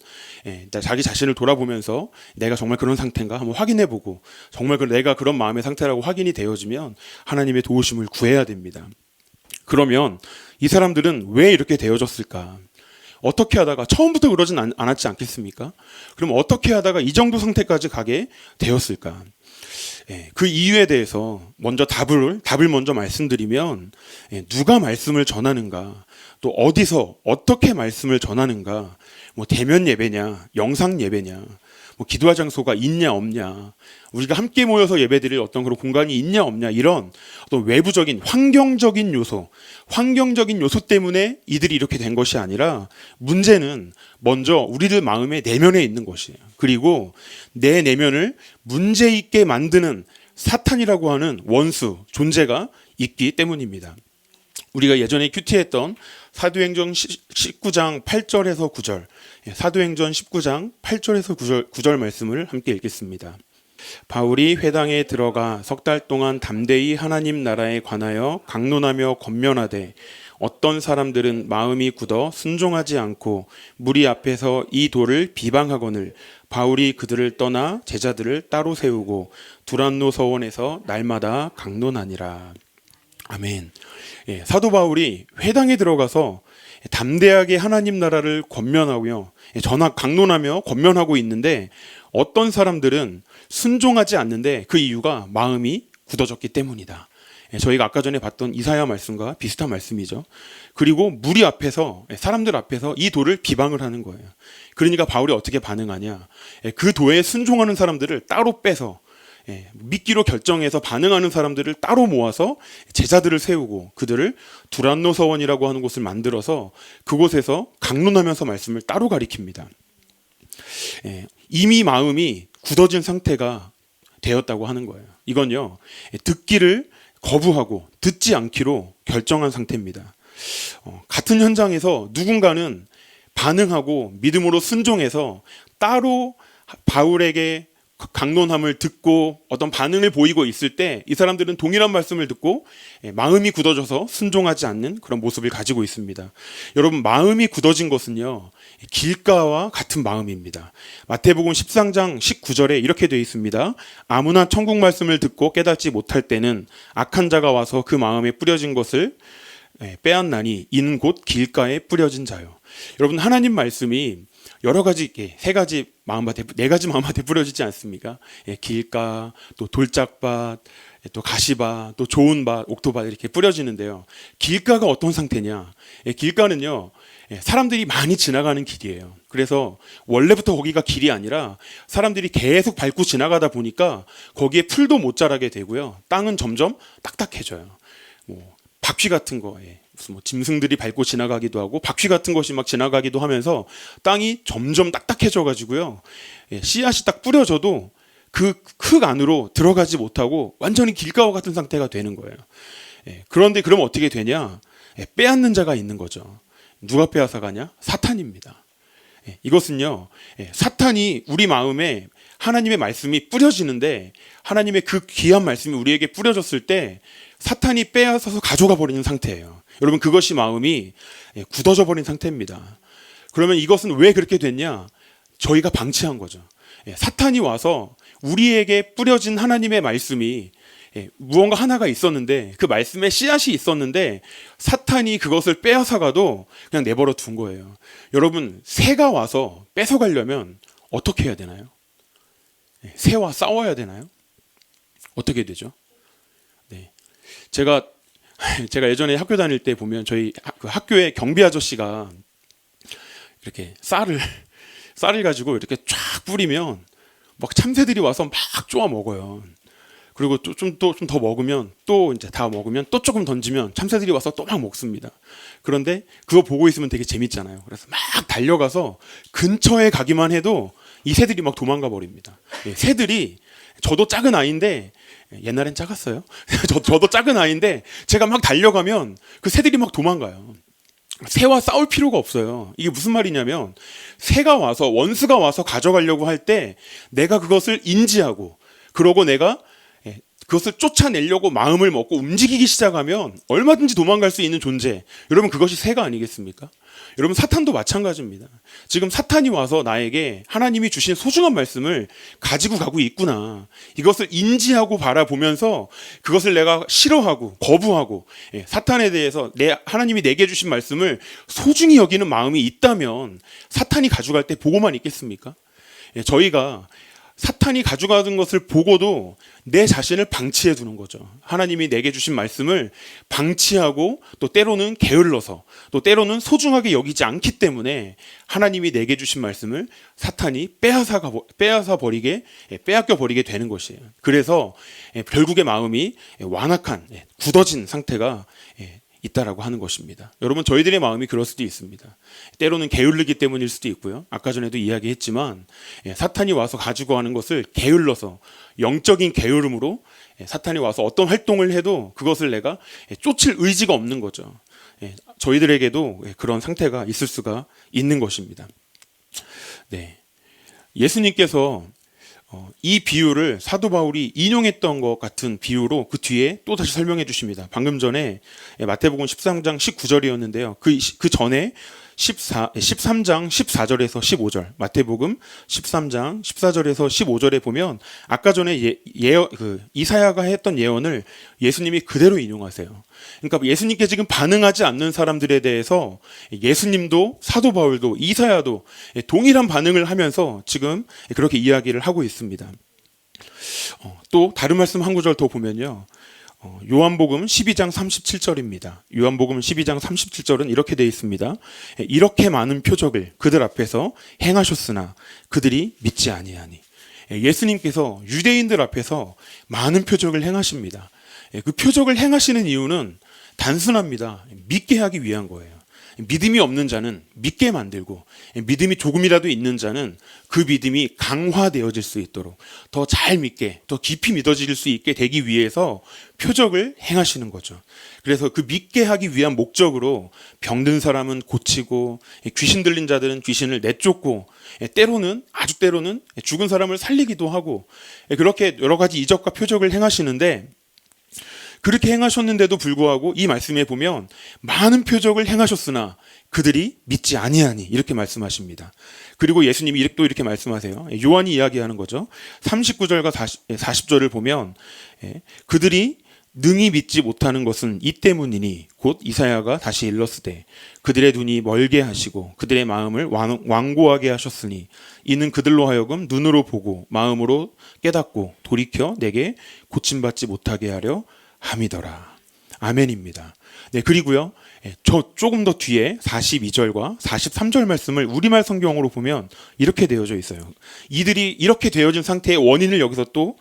자기 자신을 돌아보면서 내가 정말 그런 상태인가 한번 확인해보고, 정말 내가 그런 마음의 상태라고 확인이 되어지면 하나님의 도우심을 구해야 됩니다. 그러면 이 사람들은 왜 이렇게 되어졌을까? 어떻게 하다가, 처음부터 그러진 않았지 않겠습니까? 그럼 어떻게 하다가 이 정도 상태까지 가게 되었을까? 그 이유에 대해서 먼저 답을 먼저 말씀드리면, 누가 말씀을 전하는가, 또 어디서 어떻게 말씀을 전하는가, 대면 예배냐, 영상 예배냐, 뭐 기도할 장소가 있냐 없냐, 우리가 함께 모여서 예배드릴 어떤 그런 공간이 있냐 없냐, 이런 어떤 외부적인 환경적인 요소 때문에 이들이 이렇게 된 것이 아니라, 문제는 먼저 우리들 마음의 내면에 있는 것이에요. 그리고 내 내면을 문제 있게 만드는 사탄이라고 하는 원수 존재가 있기 때문입니다. 우리가 예전에 큐티했던 사도행전 19장 8절에서 9절, 사도행전 19장 8절에서 9절 말씀을 함께 읽겠습니다. 바울이 회당에 들어가 석 달 동안 담대히 하나님 나라에 관하여 강론하며 권면하되, 어떤 사람들은 마음이 굳어 순종하지 않고 무리 앞에서 이 도를 비방하거늘 바울이 그들을 떠나 제자들을 따로 세우고 두란노 서원에서 날마다 강론하니라. 아멘. 사도 바울이 회당에 들어가서 담대하게 하나님 나라를 권면하고요, 전학 강론하며 권면하고 있는데, 어떤 사람들은 순종하지 않는데 그 이유가 마음이 굳어졌기 때문이다. 저희가 아까 전에 봤던 이사야 말씀과 비슷한 말씀이죠. 그리고 무리 앞에서, 사람들 앞에서 이 도를 비방을 하는 거예요. 그러니까 바울이 어떻게 반응하냐, 그 도에 순종하는 사람들을 따로 빼서, 믿기로 결정해서 반응하는 사람들을 따로 모아서 제자들을 세우고 그들을 두란노 서원이라고 하는 곳을 만들어서 그곳에서 강론하면서 말씀을 따로 가리킵니다. 이미 마음이 굳어진 상태가 되었다고 하는 거예요. 이건요, 듣기를 거부하고 듣지 않기로 결정한 상태입니다. 같은 현장에서 누군가는 반응하고 믿음으로 순종해서 따로 바울에게 강론함을 듣고 어떤 반응을 보이고 있을 때, 이 사람들은 동일한 말씀을 듣고 마음이 굳어져서 순종하지 않는 그런 모습을 가지고 있습니다. 여러분, 마음이 굳어진 것은요, 길가와 같은 마음입니다. 마태복음 13장 19절에 이렇게 되어 있습니다. 아무나 천국 말씀을 듣고 깨닫지 못할 때는 악한 자가 와서 그 마음에 뿌려진 것을 빼앗나니 이는 곧 길가에 뿌려진 자요. 여러분, 하나님 말씀이 여러 가지, 세 가지 마음밭에, 네 가지 마음밭에 뿌려지지 않습니까? 길가, 또 돌짝밭, 또 가시밭, 또 좋은 밭, 옥토밭 이렇게 뿌려지는데요. 길가가 어떤 상태냐? 길가는요, 사람들이 많이 지나가는 길이에요. 그래서 원래부터 거기가 길이 아니라 사람들이 계속 밟고 지나가다 보니까 거기에 풀도 못 자라게 되고요. 땅은 점점 딱딱해져요. 바퀴 같은 거, 무슨 짐승들이 밟고 지나가기도 하고 바퀴 같은 것이 막 지나가기도 하면서 땅이 점점 딱딱해져 가지고요, 씨앗이 딱 뿌려져도 그 흙 안으로 들어가지 못하고 완전히 길가와 같은 상태가 되는 거예요. 그런데 그러면 어떻게 되냐? 빼앗는 자가 있는 거죠. 누가 빼앗아 가냐? 사탄입니다. 이것은요, 사탄이 우리 마음에 하나님의 말씀이 뿌려지는데, 하나님의 그 귀한 말씀이 우리에게 뿌려졌을 때 사탄이 빼앗아서 가져가 버리는 상태예요. 여러분, 그것이 마음이 굳어져 버린 상태입니다. 그러면 이것은 왜 그렇게 됐냐? 저희가 방치한 거죠. 사탄이 와서 우리에게 뿌려진 하나님의 말씀이, 무언가 하나가 있었는데, 그 말씀에 씨앗이 있었는데 사탄이 그것을 빼앗아가도 그냥 내버려 둔 거예요. 여러분, 새가 와서 뺏어가려면 어떻게 해야 되나요? 새와 싸워야 되나요? 어떻게 되죠? 제가 예전에 학교 다닐 때 보면 저희 그 학교에 경비 아저씨가 이렇게 쌀을 가지고 이렇게 쫙 뿌리면 막 참새들이 와서 막 쪼아 먹어요. 그리고 좀 더 먹으면 또 이제 다 먹으면 또 조금 던지면 참새들이 와서 또 막 먹습니다. 그런데 그거 보고 있으면 되게 재밌잖아요. 그래서 막 달려가서 근처에 가기만 해도 이 새들이 막 도망가 버립니다. 새들이, 저도 작은 아이인데, 옛날엔 작았어요. 저도 작은 아이인데 제가 막 달려가면 그 새들이 막 도망가요. 새와 싸울 필요가 없어요. 이게 무슨 말이냐면, 새가 와서, 원수가 와서 가져가려고 할 때 내가 그것을 인지하고, 그러고 내가 그것을 쫓아내려고 마음을 먹고 움직이기 시작하면 얼마든지 도망갈 수 있는 존재, 여러분, 그것이 새가 아니겠습니까? 여러분, 사탄도 마찬가지입니다. 지금 사탄이 와서 나에게 하나님이 주신 소중한 말씀을 가지고 가고 있구나, 이것을 인지하고 바라보면서 그것을 내가 싫어하고 거부하고, 사탄에 대해서 하나님이 내게 주신 말씀을 소중히 여기는 마음이 있다면 사탄이 가져갈 때 보고만 있겠습니까? 저희가 사탄이 가져가는 것을 보고도 내 자신을 방치해 두는 거죠. 하나님이 내게 주신 말씀을 방치하고 또 때로는 게을러서 또 때로는 소중하게 여기지 않기 때문에 하나님이 내게 주신 말씀을 사탄이 빼앗겨 버리게 되는 것이에요. 그래서 결국에 마음이 완악한 굳어진 상태가 있다라고 하는 것입니다. 여러분, 저희들의 마음이 그럴 수도 있습니다. 때로는 게을르기 때문일 수도 있고요. 아까 전에도 이야기했지만 사탄이 와서 가지고 가는 것을 게을러서 영적인 게으름으로 사탄이 와서 어떤 활동을 해도 그것을 내가 쫓을 의지가 없는 거죠. 저희들에게도 그런 상태가 있을 수가 있는 것입니다. 네. 예수님께서 이 비유를 사도 바울이 인용했던 것 같은 비유로 그 뒤에 또 다시 설명해 주십니다. 방금 전에 마태복음 13장 19절이었는데요. 그 전에 13장 14절에서 15절, 마태복음 13장 14절에서 15절에 보면 아까 전에 이사야가 했던 예언을 예수님이 그대로 인용하세요. 그러니까 예수님께 지금 반응하지 않는 사람들에 대해서 예수님도 사도 바울도 이사야도 동일한 반응을 하면서 지금 그렇게 이야기를 하고 있습니다. 또 다른 말씀 한 구절 더 보면요. 요한복음 12장 37절입니다. 요한복음 12장 37절은 이렇게 되어 있습니다. 이렇게 많은 표적을 그들 앞에서 행하셨으나 그들이 믿지 아니하니. 예수님께서 유대인들 앞에서 많은 표적을 행하십니다. 그 표적을 행하시는 이유는 단순합니다. 믿게 하기 위한 거예요. 믿음이 없는 자는 믿게 만들고 믿음이 조금이라도 있는 자는 그 믿음이 강화되어질 수 있도록 더 잘 믿게, 더 깊이 믿어질 수 있게 되기 위해서 표적을 행하시는 거죠. 그래서 그 믿게 하기 위한 목적으로 병든 사람은 고치고 귀신 들린 자들은 귀신을 내쫓고 아주 때로는 죽은 사람을 살리기도 하고 그렇게 여러 가지 이적과 표적을 행하시는데 그렇게 행하셨는데도 불구하고 이 말씀에 보면 많은 표적을 행하셨으나 그들이 믿지 아니하니 이렇게 말씀하십니다. 그리고 예수님이 또 이렇게 말씀하세요. 요한이 이야기하는 거죠. 39절과 40절을 보면 그들이 능히 믿지 못하는 것은 이 때문이니 곧 이사야가 다시 일렀으되 그들의 눈이 멀게 하시고 그들의 마음을 완고하게 하셨으니 이는 그들로 하여금 눈으로 보고 마음으로 깨닫고 돌이켜 내게 고침받지 못하게 하려 함이더라. 아멘입니다. 네, 그리고요. 저 조금 더 뒤에 42절과 43절 말씀을 우리말 성경으로 보면 이렇게 되어져 있어요. 이들이 이렇게 되어진 상태의 원인을 여기서 또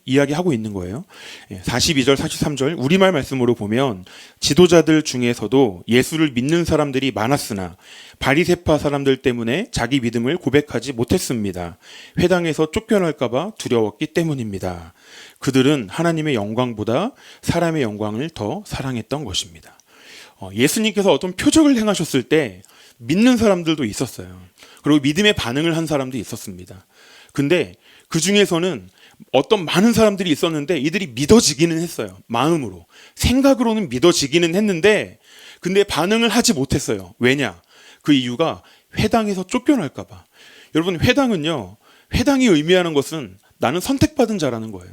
이야기하고 있는 거예요. 42절, 43절 우리말 말씀으로 보면 지도자들 중에서도 예수를 믿는 사람들이 많았으나 바리새파 사람들 때문에 자기 믿음을 고백하지 못했습니다. 회당에서 쫓겨날까 봐 두려웠기 때문입니다. 그들은 하나님의 영광보다 사람의 영광을 더 사랑했던 것입니다. 예수님께서 어떤 표적을 행하셨을 때 믿는 사람들도 있었어요. 그리고 믿음의 반응을 한 사람도 있었습니다. 근데 그 중에서는 어떤 많은 사람들이 있었는데 이들이 믿어지기는 했어요. 마음으로. 생각으로는 믿어지기는 했는데 근데 반응을 하지 못했어요. 왜냐? 그 이유가 회당에서 쫓겨날까 봐. 여러분, 회당이 의미하는 것은 나는 선택받은 자라는 거예요.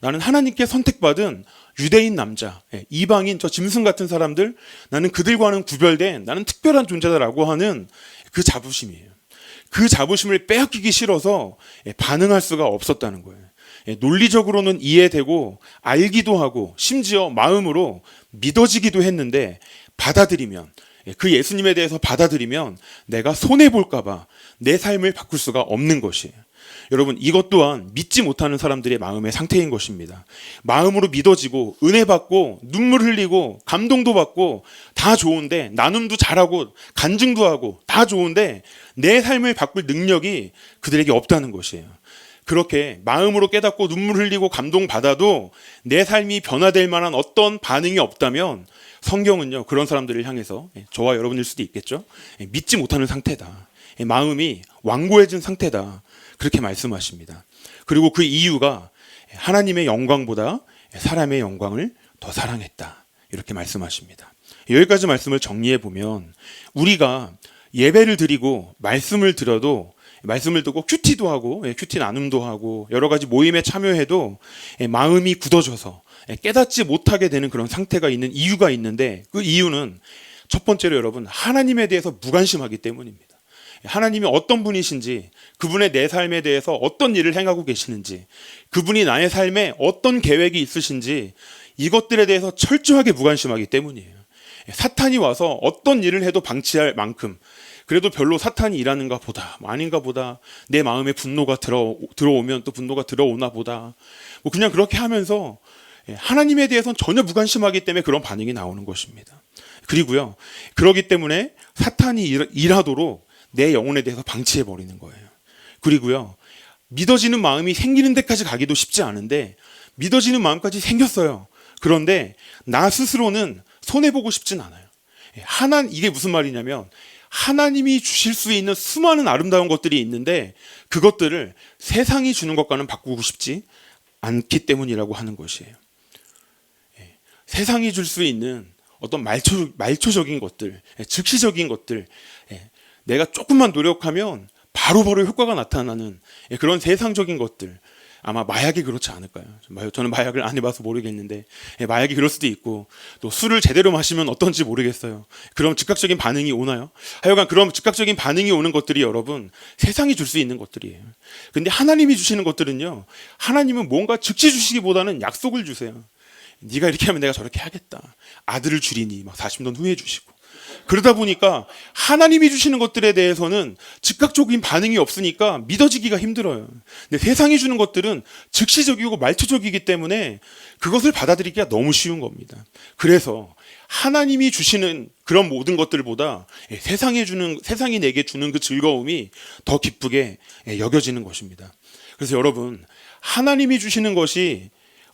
나는 하나님께 선택받은 유대인 남자, 이방인, 저 짐승 같은 사람들, 나는 그들과는 구별된 나는 특별한 존재다라고 하는 그 자부심이에요. 그 자부심을 빼앗기기 싫어서 반응할 수가 없었다는 거예요. 논리적으로는 이해되고 알기도 하고 심지어 마음으로 믿어지기도 했는데 받아들이면 그 예수님에 대해서 받아들이면 내가 손해볼까 봐 내 삶을 바꿀 수가 없는 것이에요. 여러분, 이것 또한 믿지 못하는 사람들의 마음의 상태인 것입니다. 마음으로 믿어지고 은혜 받고 눈물 흘리고 감동도 받고 다 좋은데 나눔도 잘하고 간증도 하고 다 좋은데 내 삶을 바꿀 능력이 그들에게 없다는 것이에요. 그렇게 마음으로 깨닫고 눈물 흘리고 감동 받아도 내 삶이 변화될 만한 어떤 반응이 없다면 성경은요, 그런 사람들을 향해서 저와 여러분일 수도 있겠죠. 믿지 못하는 상태다. 마음이 완고해진 상태다. 그렇게 말씀하십니다. 그리고 그 이유가 하나님의 영광보다 사람의 영광을 더 사랑했다. 이렇게 말씀하십니다. 여기까지 말씀을 정리해 보면 우리가 예배를 드리고 말씀을 들어도 말씀을 듣고 큐티도 하고 큐티 나눔도 하고 여러 가지 모임에 참여해도 마음이 굳어져서 깨닫지 못하게 되는 그런 상태가 있는 이유가 있는데 그 이유는 첫 번째로 여러분 하나님에 대해서 무관심하기 때문입니다. 하나님이 어떤 분이신지, 그분의 내 삶에 대해서 어떤 일을 행하고 계시는지, 그분이 나의 삶에 어떤 계획이 있으신지 이것들에 대해서 철저하게 무관심하기 때문이에요. 사탄이 와서 어떤 일을 해도 방치할 만큼 그래도 별로 사탄이 일하는가 보다, 아닌가 보다, 내 마음에 분노가 들어오면 또 분노가 들어오나 보다, 뭐 그냥 그렇게 하면서 하나님에 대해서는 전혀 무관심하기 때문에 그런 반응이 나오는 것입니다. 그리고요, 그러기 때문에 사탄이 일하도록 내 영혼에 대해서 방치해 버리는 거예요. 그리고요, 믿어지는 마음이 생기는 데까지 가기도 쉽지 않은데 믿어지는 마음까지 생겼어요. 그런데 나 스스로는 손해보고 싶진 않아요. 이게 무슨 말이냐면, 하나님이 주실 수 있는 수많은 아름다운 것들이 있는데 그것들을 세상이 주는 것과는 바꾸고 싶지 않기 때문이라고 하는 것이에요. 세상이 줄 수 있는 어떤 말초적인 것들, 즉시적인 것들, 내가 조금만 노력하면 바로바로 효과가 나타나는 그런 세상적인 것들, 아마 마약이 그렇지 않을까요? 저는 마약을 안 해봐서 모르겠는데 마약이 그럴 수도 있고, 또 술을 제대로 마시면 어떤지 모르겠어요. 그럼 즉각적인 반응이 오나요? 하여간 그런 즉각적인 반응이 오는 것들이 여러분 세상이 줄 수 있는 것들이에요. 근데 하나님이 주시는 것들은요, 하나님은 뭔가 즉시 주시기보다는 약속을 주세요. 네가 이렇게 하면 내가 저렇게 하겠다. 아들을 주리니 막 40년 후에 주시고. 그러다 보니까 하나님이 주시는 것들에 대해서는 즉각적인 반응이 없으니까 믿어지기가 힘들어요. 근데 세상이 주는 것들은 즉시적이고 말초적이기 때문에 그것을 받아들이기가 너무 쉬운 겁니다. 그래서 하나님이 주시는 그런 모든 것들보다 세상이 내게 주는 그 즐거움이 더 기쁘게 여겨지는 것입니다. 그래서 여러분, 하나님이 주시는 것이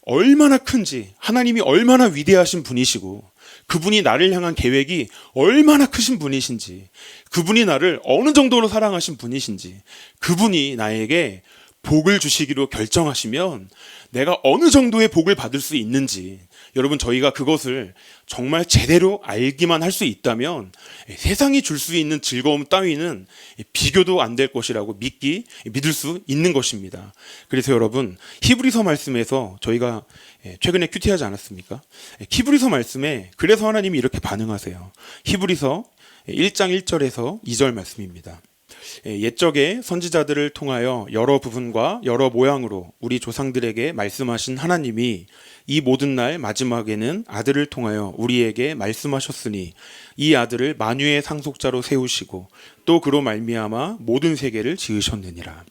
얼마나 큰지, 하나님이 얼마나 위대하신 분이시고 그분이 나를 향한 계획이 얼마나 크신 분이신지, 그분이 나를 어느 정도로 사랑하신 분이신지, 그분이 나에게 복을 주시기로 결정하시면 내가 어느 정도의 복을 받을 수 있는지, 여러분, 저희가 그것을 정말 제대로 알기만 할 수 있다면 세상이 줄 수 있는 즐거움 따위는 비교도 안 될 것이라고 믿을 수 있는 것입니다. 그래서 여러분, 히브리서 말씀에서 저희가 최근에 큐티하지 않았습니까? 히브리서 말씀에 그래서 하나님이 이렇게 반응하세요. 히브리서 1장 1절에서 2절 말씀입니다. 옛적에 선지자들을 통하여 여러 부분과 여러 모양으로 우리 조상들에게 말씀하신 하나님이 이 모든 날 마지막에는 아들을 통하여 우리에게 말씀하셨으니 이 아들을 만유의 상속자로 세우시고 또 그로 말미암아 모든 세계를 지으셨느니라.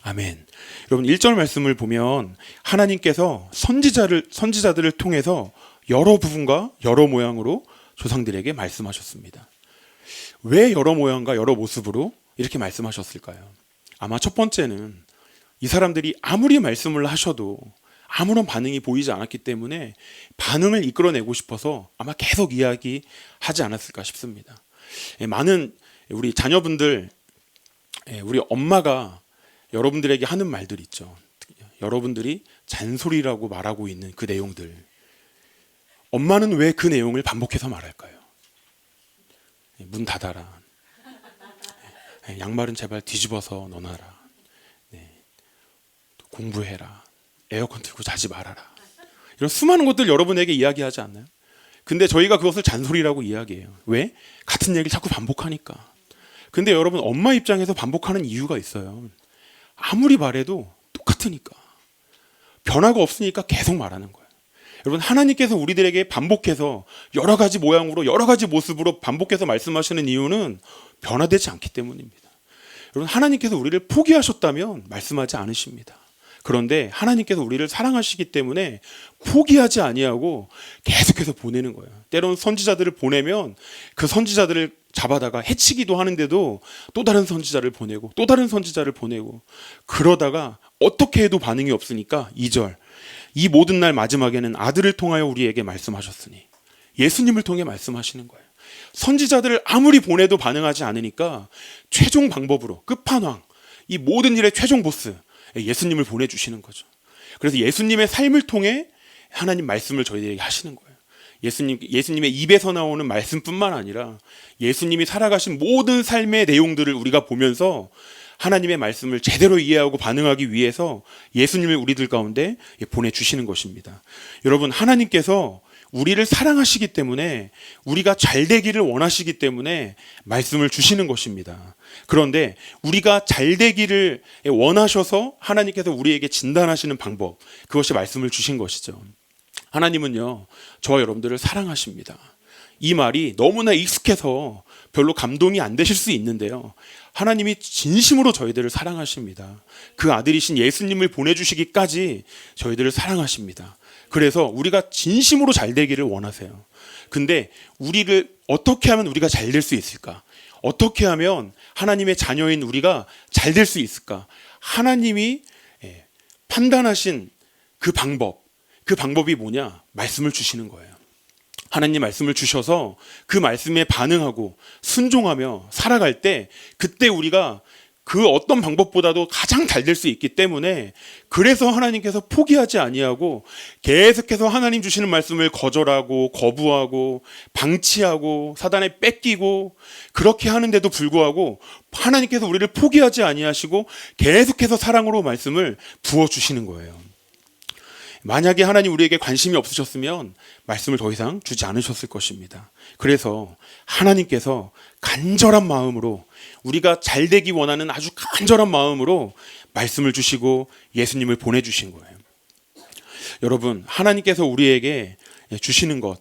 아멘. 여러분, 1절 말씀을 보면 하나님께서 선지자들을 통해서 여러 부분과 여러 모양으로 조상들에게 말씀하셨습니다. 왜 여러 모양과 여러 모습으로 이렇게 말씀하셨을까요? 아마 첫 번째는 이 사람들이 아무리 말씀을 하셔도 아무런 반응이 보이지 않았기 때문에 반응을 이끌어내고 싶어서 아마 계속 이야기하지 않았을까 싶습니다. 많은 우리 자녀분들, 우리 엄마가 여러분들에게 하는 말들 있죠. 여러분들이 잔소리라고 말하고 있는 그 내용들, 엄마는 왜 그 내용을 반복해서 말할까요? 문 닫아라, 양말은 제발 뒤집어서 넣어놔라, 공부해라, 에어컨 틀고 자지 말아라, 이런 수많은 것들 여러분에게 이야기하지 않나요? 근데 저희가 그것을 잔소리라고 이야기해요. 왜? 같은 얘기를 자꾸 반복하니까. 근데 여러분, 엄마 입장에서 반복하는 이유가 있어요. 아무리 말해도 똑같으니까, 변화가 없으니까 계속 말하는 거예요. 여러분, 하나님께서 우리들에게 반복해서 여러 가지 모양으로 여러 가지 모습으로 반복해서 말씀하시는 이유는 변화되지 않기 때문입니다. 여러분, 하나님께서 우리를 포기하셨다면 말씀하지 않으십니다. 그런데 하나님께서 우리를 사랑하시기 때문에 포기하지 아니하고 계속해서 보내는 거예요. 때로는 선지자들을 보내면 그 선지자들을 잡아다가 해치기도 하는데도 또 다른 선지자를 보내고 또 다른 선지자를 보내고, 그러다가 어떻게 해도 반응이 없으니까 2절, 이 모든 날 마지막에는 아들을 통하여 우리에게 말씀하셨으니, 예수님을 통해 말씀하시는 거예요. 선지자들을 아무리 보내도 반응하지 않으니까 최종 방법으로, 끝판왕, 이 모든 일의 최종 보스 예수님을 보내주시는 거죠. 그래서 예수님의 삶을 통해 하나님 말씀을 저희들에게 하시는 거예요. 예수님의 입에서 나오는 말씀뿐만 아니라 예수님이 살아가신 모든 삶의 내용들을 우리가 보면서 하나님의 말씀을 제대로 이해하고 반응하기 위해서 예수님을 우리들 가운데 보내주시는 것입니다. 여러분, 하나님께서 우리를 사랑하시기 때문에 우리가 잘 되기를 원하시기 때문에 말씀을 주시는 것입니다. 그런데 우리가 잘 되기를 원하셔서 하나님께서 우리에게 진단하시는 방법, 그것이 말씀을 주신 것이죠. 하나님은요, 저와 여러분들을 사랑하십니다. 이 말이 너무나 익숙해서 별로 감동이 안 되실 수 있는데요. 하나님이 진심으로 저희들을 사랑하십니다. 그 아들이신 예수님을 보내주시기까지 저희들을 사랑하십니다. 그래서 우리가 진심으로 잘 되기를 원하세요. 근데 우리를 어떻게 하면 우리가 잘 될 수 있을까? 어떻게 하면 하나님의 자녀인 우리가 잘 될 수 있을까? 하나님이 판단하신 그 방법이 뭐냐? 말씀을 주시는 거예요. 하나님 말씀을 주셔서 그 말씀에 반응하고 순종하며 살아갈 때, 그때 우리가 그 어떤 방법보다도 가장 잘 될 수 있기 때문에, 그래서 하나님께서 포기하지 아니하고 계속해서 하나님 주시는 말씀을 거절하고 거부하고 방치하고 사단에 뺏기고 그렇게 하는데도 불구하고 하나님께서 우리를 포기하지 아니하시고 계속해서 사랑으로 말씀을 부어주시는 거예요. 만약에 하나님 우리에게 관심이 없으셨으면 말씀을 더 이상 주지 않으셨을 것입니다. 그래서 하나님께서 간절한 마음으로, 우리가 잘 되기 원하는 아주 간절한 마음으로 말씀을 주시고 예수님을 보내주신 거예요. 여러분, 하나님께서 우리에게 주시는 것,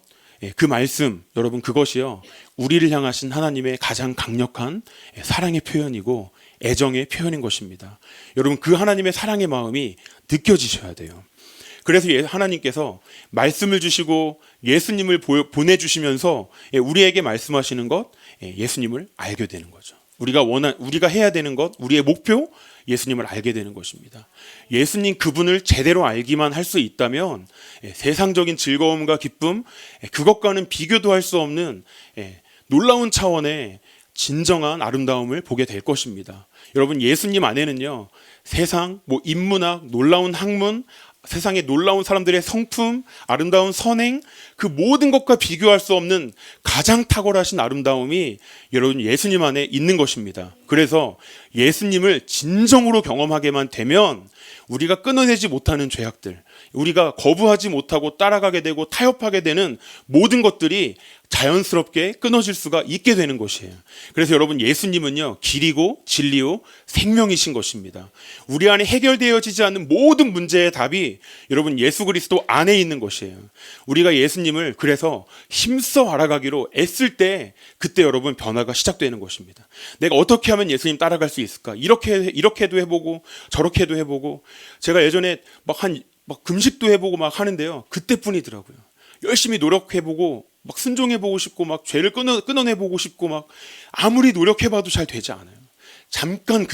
그 말씀, 여러분, 그것이요, 우리를 향하신 하나님의 가장 강력한 사랑의 표현이고 애정의 표현인 것입니다. 여러분, 그 하나님의 사랑의 마음이 느껴지셔야 돼요. 그래서 하나님께서 말씀을 주시고 예수님을 보내주시면서 우리에게 말씀하시는 것, 예수님을 알게 되는 거죠. 우리가 해야 되는 것, 우리의 목표, 예수님을 알게 되는 것입니다. 예수님 그분을 제대로 알기만 할 수 있다면 세상적인 즐거움과 기쁨, 그것과는 비교도 할 수 없는 놀라운 차원의 진정한 아름다움을 보게 될 것입니다. 여러분, 예수님 안에는요, 세상, 인문학, 놀라운 학문, 세상의 놀라운 사람들의 성품, 아름다운 선행, 그 모든 것과 비교할 수 없는 가장 탁월하신 아름다움이 여러분 예수님 안에 있는 것입니다. 그래서 예수님을 진정으로 경험하게만 되면 우리가 끊어내지 못하는 죄악들, 우리가 거부하지 못하고 따라가게 되고 타협하게 되는 모든 것들이 자연스럽게 끊어질 수가 있게 되는 것이에요. 그래서 여러분, 예수님은요, 길이고 진리요 생명이신 것입니다. 우리 안에 해결되어지지 않는 모든 문제의 답이 여러분 예수 그리스도 안에 있는 것이에요. 우리가 예수님을 그래서 힘써 알아가기로 애쓸 때, 그때 여러분 변화가 시작되는 것입니다. 내가 어떻게 하면 예수님 따라갈 수 있을까? 이렇게도 해보고 저렇게도 해보고, 제가 예전에 막 금식도 해보고 막 하는데요, 그때뿐이더라고요. 열심히 노력해보고 막 순종해보고 싶고 막 죄를 끊어내보고 싶고 막 아무리 노력해봐도 잘 되지 않아요. 잠깐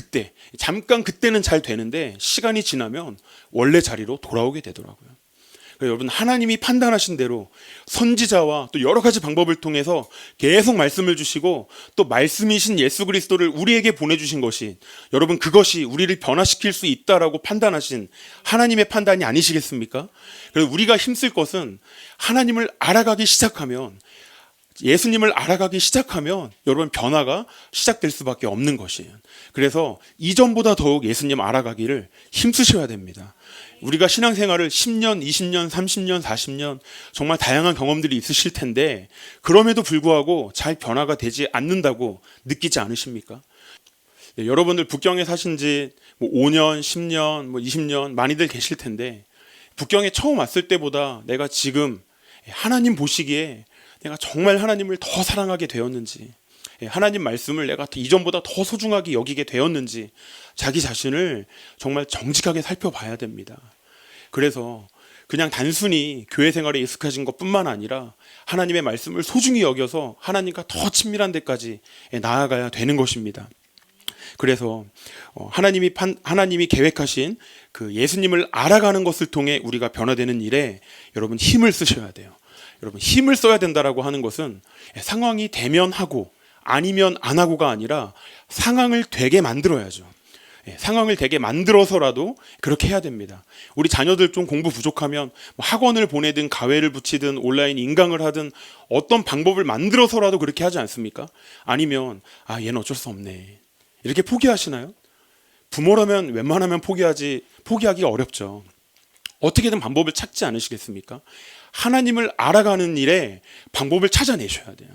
그때는 잘 되는데 시간이 지나면 원래 자리로 돌아오게 되더라고요. 여러분, 하나님이 판단하신 대로 선지자와 또 여러 가지 방법을 통해서 계속 말씀을 주시고 또 말씀이신 예수 그리스도를 우리에게 보내주신 것이, 여러분, 그것이 우리를 변화시킬 수 있다라고 판단하신 하나님의 판단이 아니시겠습니까? 그래서 우리가 힘쓸 것은 하나님을 알아가기 시작하면, 예수님을 알아가기 시작하면 여러분 변화가 시작될 수밖에 없는 것이에요. 그래서 이전보다 더욱 예수님 알아가기를 힘쓰셔야 됩니다. 우리가 신앙생활을 10년, 20년, 30년, 40년 정말 다양한 경험들이 있으실 텐데, 그럼에도 불구하고 잘 변화가 되지 않는다고 느끼지 않으십니까? 여러분들 북경에 사신 지 5년, 10년, 20년 많이들 계실 텐데, 북경에 처음 왔을 때보다 내가 지금 하나님 보시기에 내가 정말 하나님을 더 사랑하게 되었는지, 하나님 말씀을 내가 이전보다 더 소중하게 여기게 되었는지 자기 자신을 정말 정직하게 살펴봐야 됩니다. 그래서 그냥 단순히 교회 생활에 익숙해진 것뿐만 아니라 하나님의 말씀을 소중히 여겨서 하나님과 더 친밀한 데까지 나아가야 되는 것입니다. 그래서 하나님이 계획하신 그 예수님을 알아가는 것을 통해 우리가 변화되는 일에 여러분 힘을 쓰셔야 돼요. 여러분, 힘을 써야 된다라고 하는 것은 상황이 되면 하고 아니면 안 하고가 아니라 상황을 되게 만들어야죠. 상황을 되게 만들어서라도 그렇게 해야 됩니다. 우리 자녀들 좀 공부 부족하면 학원을 보내든 가외를 붙이든 온라인 인강을 하든 어떤 방법을 만들어서라도 그렇게 하지 않습니까? 아니면 얘는 어쩔 수 없네, 이렇게 포기하시나요? 부모라면 웬만하면 포기하기가 어렵죠. 어떻게든 방법을 찾지 않으시겠습니까? 하나님을 알아가는 일에 방법을 찾아내셔야 돼요.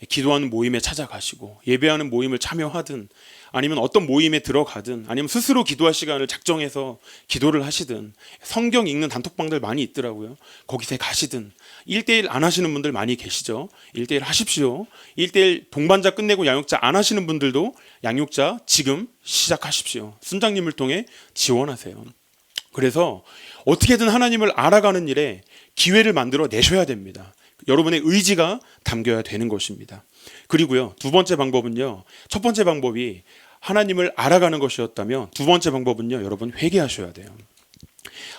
기도하는 모임에 찾아가시고 예배하는 모임을 참여하든 아니면 어떤 모임에 들어가든 아니면 스스로 기도할 시간을 작정해서 기도를 하시든 성경 읽는 단톡방들 많이 있더라고요. 거기서 가시든 1대1 안 하시는 분들 많이 계시죠. 1대1 하십시오. 1대1 동반자 끝내고 양육자 안 하시는 분들도 양육자 지금 시작하십시오. 순장님을 통해 지원하세요. 그래서 어떻게든 하나님을 알아가는 일에 기회를 만들어 내셔야 됩니다. 여러분의 의지가 담겨야 되는 것입니다. 그리고요, 두 번째 방법은요, 첫 번째 방법이 하나님을 알아가는 것이었다면 두 번째 방법은요, 여러분 회개하셔야 돼요.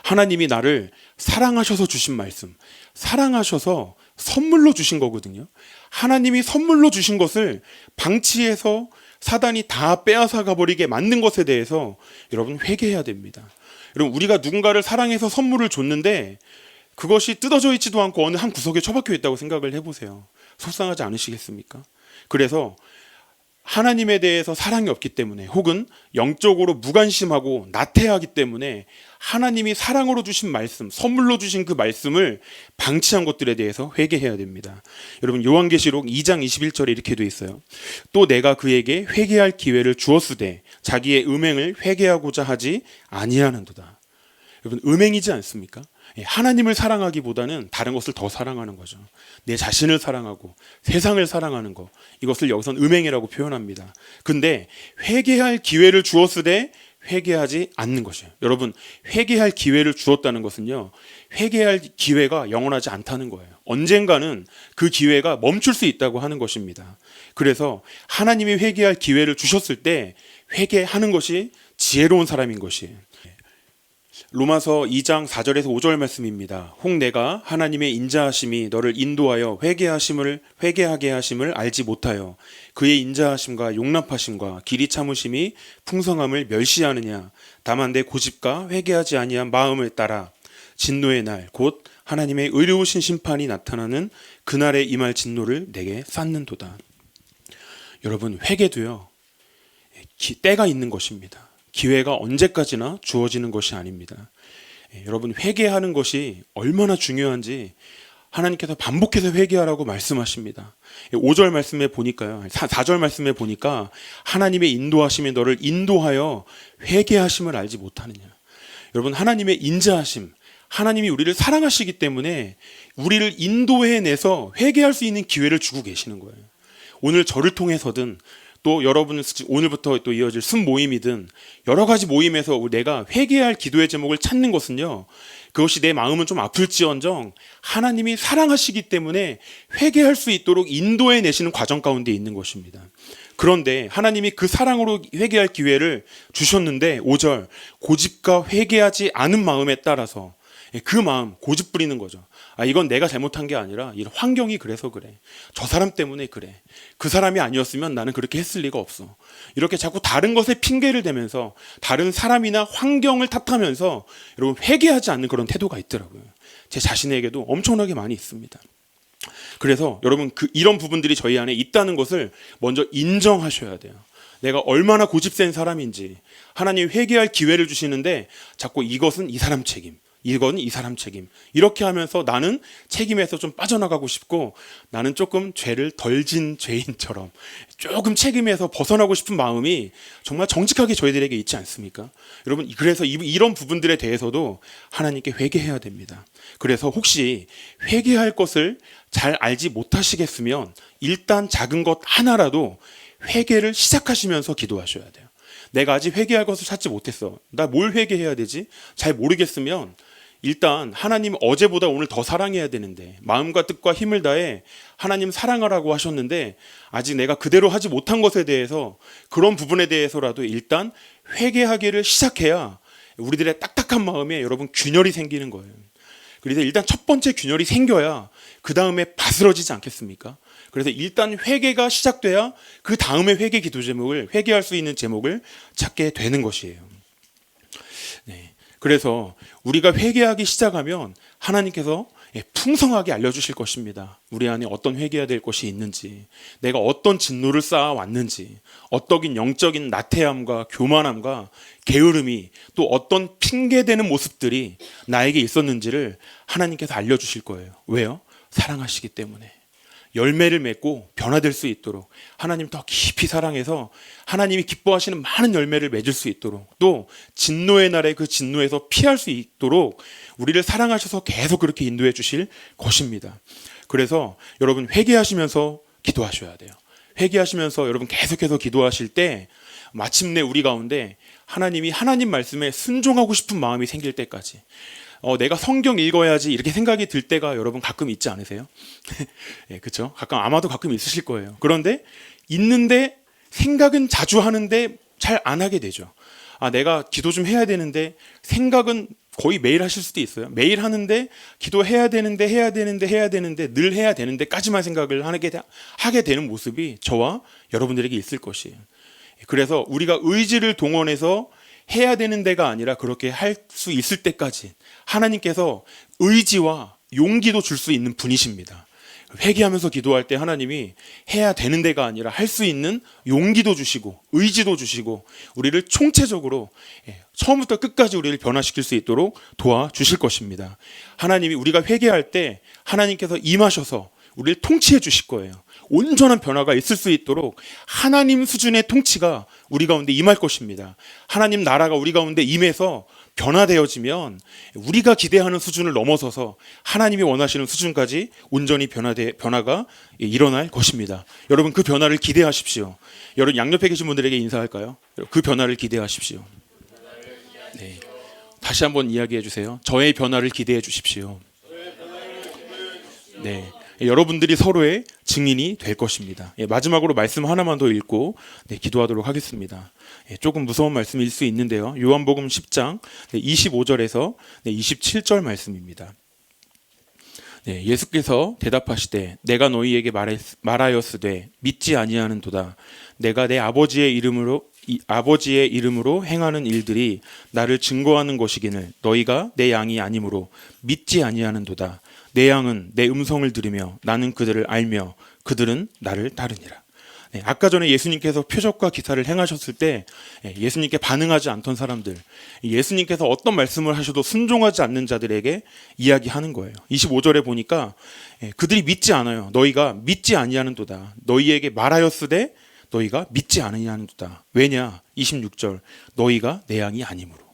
하나님이 나를 사랑하셔서 주신 말씀, 사랑하셔서 선물로 주신 거거든요. 하나님이 선물로 주신 것을 방치해서 사단이 다 빼앗아 가버리게 만든 것에 대해서 여러분 회개해야 됩니다. 여러분, 우리가 누군가를 사랑해서 선물을 줬는데 그것이 뜯어져 있지도 않고 어느 한 구석에 처박혀 있다고 생각을 해보세요. 속상하지 않으시겠습니까? 그래서 하나님에 대해서 사랑이 없기 때문에 혹은 영적으로 무관심하고 나태하기 때문에 하나님이 사랑으로 주신 말씀, 선물로 주신 그 말씀을 방치한 것들에 대해서 회개해야 됩니다. 여러분, 요한계시록 2장 21절에 이렇게 돼 있어요. 또 내가 그에게 회개할 기회를 주었으되 자기의 음행을 회개하고자 하지 아니하는도다. 여러분, 음행이지 않습니까? 하나님을 사랑하기보다는 다른 것을 더 사랑하는 거죠. 내 자신을 사랑하고 세상을 사랑하는 것, 이것을 여기선 음행이라고 표현합니다. 근데 회개할 기회를 주었으되 회개하지 않는 것이에요. 여러분, 회개할 기회를 주었다는 것은요, 회개할 기회가 영원하지 않다는 거예요. 언젠가는 그 기회가 멈출 수 있다고 하는 것입니다. 그래서 하나님이 회개할 기회를 주셨을 때 회개하는 것이 지혜로운 사람인 것이에요. 로마서 2장 4절에서 5절 말씀입니다. 혹 내가 하나님의 인자하심이 너를 인도하여 회개하게 하심을 알지 못하여 그의 인자하심과 용납하심과 길이 참으심이 풍성함을 멸시하느냐. 다만 내 고집과 회개하지 아니한 마음을 따라 진노의 날 곧 하나님의 의로우신 심판이 나타나는 그날에 임할 진노를 내게 쌓는도다. 여러분, 회개도요, 때가 있는 것입니다. 기회가 언제까지나 주어지는 것이 아닙니다. 여러분, 회개하는 것이 얼마나 중요한지 하나님께서 반복해서 회개하라고 말씀하십니다. 5절 말씀에 보니까요, 4절 말씀에 보니까 하나님의 인도하심이 너를 인도하여 회개하심을 알지 못하느냐. 여러분, 하나님의 인자하심, 하나님이 우리를 사랑하시기 때문에 우리를 인도해내서 회개할 수 있는 기회를 주고 계시는 거예요. 오늘 저를 통해서든 또 여러분 오늘부터 또 이어질 순모임이든 여러 가지 모임에서 내가 회개할 기도의 제목을 찾는 것은요, 그것이 내 마음은 좀 아플지언정 하나님이 사랑하시기 때문에 회개할 수 있도록 인도해 내시는 과정 가운데 있는 것입니다. 그런데 하나님이 그 사랑으로 회개할 기회를 주셨는데 5절 고집과 회개하지 않은 마음에 따라서 그 마음 고집 부리는 거죠. 이건 내가 잘못한 게 아니라 이 환경이 그래서 그래. 저 사람 때문에 그래. 그 사람이 아니었으면 나는 그렇게 했을 리가 없어. 이렇게 자꾸 다른 것에 핑계를 대면서 다른 사람이나 환경을 탓하면서 여러분 회개하지 않는 그런 태도가 있더라고요. 제 자신에게도 엄청나게 많이 있습니다. 그래서 여러분 이런 부분들이 저희 안에 있다는 것을 먼저 인정하셔야 돼요. 내가 얼마나 고집센 사람인지 하나님이 회개할 기회를 주시는데 자꾸 이것은 이 사람 책임, 이건 이 사람 책임, 이렇게 하면서 나는 책임에서 좀 빠져나가고 싶고 나는 조금 죄를 덜 진 죄인처럼 조금 책임에서 벗어나고 싶은 마음이 정말 정직하게 저희들에게 있지 않습니까? 여러분, 그래서 이런 부분들에 대해서도 하나님께 회개해야 됩니다. 그래서 혹시 회개할 것을 잘 알지 못하시겠으면 일단 작은 것 하나라도 회개를 시작하시면서 기도하셔야 돼요. 내가 아직 회개할 것을 찾지 못했어. 나 뭘 회개해야 되지? 잘 모르겠으면 일단 하나님 어제보다 오늘 더 사랑해야 되는데 마음과 뜻과 힘을 다해 하나님 사랑하라고 하셨는데 아직 내가 그대로 하지 못한 것에 대해서 그런 부분에 대해서라도 일단 회개하기를 시작해야 우리들의 딱딱한 마음에 여러분 균열이 생기는 거예요. 그래서 일단 첫 번째 균열이 생겨야 그 다음에 바스러지지 않겠습니까? 그래서 일단 회개가 시작돼야 그 다음에 회개 기도 제목을 회개할 수 있는 제목을 찾게 되는 것이에요. 네. 그래서 우리가 회개하기 시작하면 하나님께서 풍성하게 알려주실 것입니다. 우리 안에 어떤 회개해야 될 것이 있는지, 내가 어떤 진노를 쌓아왔는지, 어떤 영적인 나태함과 교만함과 게으름이 또 어떤 핑계대는 모습들이 나에게 있었는지를 하나님께서 알려주실 거예요. 왜요? 사랑하시기 때문에. 열매를 맺고 변화될 수 있도록 하나님 더 깊이 사랑해서 하나님이 기뻐하시는 많은 열매를 맺을 수 있도록, 또 진노의 날에 그 진노에서 피할 수 있도록 우리를 사랑하셔서 계속 그렇게 인도해 주실 것입니다. 그래서 여러분 회개하시면서 기도하셔야 돼요. 회개하시면서 여러분 계속해서 기도하실 때 마침내 우리 가운데 하나님이 하나님 말씀에 순종하고 싶은 마음이 생길 때까지, 내가 성경 읽어야지 이렇게 생각이 들 때가 여러분 가끔 있지 않으세요? 예, 그렇죠? 아마도 가끔 있으실 거예요. 그런데 있는데 생각은 자주 하는데 잘 안 하게 되죠. 내가 기도 좀 해야 되는데 생각은 거의 매일 하실 수도 있어요. 매일 하는데 기도해야 되는데 늘 해야 되는데까지만 생각을 하게 되는 모습이 저와 여러분들에게 있을 것이에요. 그래서 우리가 의지를 동원해서 해야 되는 데가 아니라 그렇게 할 수 있을 때까지 하나님께서 의지와 용기도 줄 수 있는 분이십니다. 회개하면서 기도할 때 하나님이 해야 되는 데가 아니라 할 수 있는 용기도 주시고 의지도 주시고 우리를 총체적으로 처음부터 끝까지 우리를 변화시킬 수 있도록 도와주실 것입니다. 하나님이 우리가 회개할 때 하나님께서 임하셔서 우리를 통치해 주실 거예요. 온전한 변화가 있을 수 있도록 하나님 수준의 통치가 우리 가운데 임할 것입니다. 하나님 나라가 우리 가운데 임해서 변화되어지면 우리가 기대하는 수준을 넘어서서 하나님이 원하시는 수준까지 온전히 변화가 일어날 것입니다. 여러분 그 변화를 기대하십시오. 여러분 양옆에 계신 분들에게 인사할까요? 그 변화를 기대하십시오. 네. 다시 한번 이야기해 주세요. 저의 변화를 기대해 주십시오. 네. 여러분들이 서로의 증인이 될 것입니다. 마지막으로 말씀 하나만 더 읽고 기도하도록 하겠습니다. 조금 무서운 말씀일 수 있는데요. 요한복음 10장 25절에서 27절 말씀입니다. 예수께서 대답하시되 내가 너희에게 말하였으되 믿지 아니하는도다. 내가 내 아버지의 이름으로 행하는 일들이 나를 증거하는 것이기를 너희가 내 양이 아니므로 믿지 아니하는도다. 내 양은 내 음성을 들으며 나는 그들을 알며 그들은 나를 따르니라. 아까 전에 예수님께서 표적과 기사를 행하셨을 때 예수님께 반응하지 않던 사람들, 예수님께서 어떤 말씀을 하셔도 순종하지 않는 자들에게 이야기하는 거예요. 25절에 보니까 그들이 믿지 않아요. 너희가 믿지 아니하는도다. 너희에게 말하였으되 너희가 믿지 아니하는도다. 왜냐? 26절 너희가 내 양이 아니므로.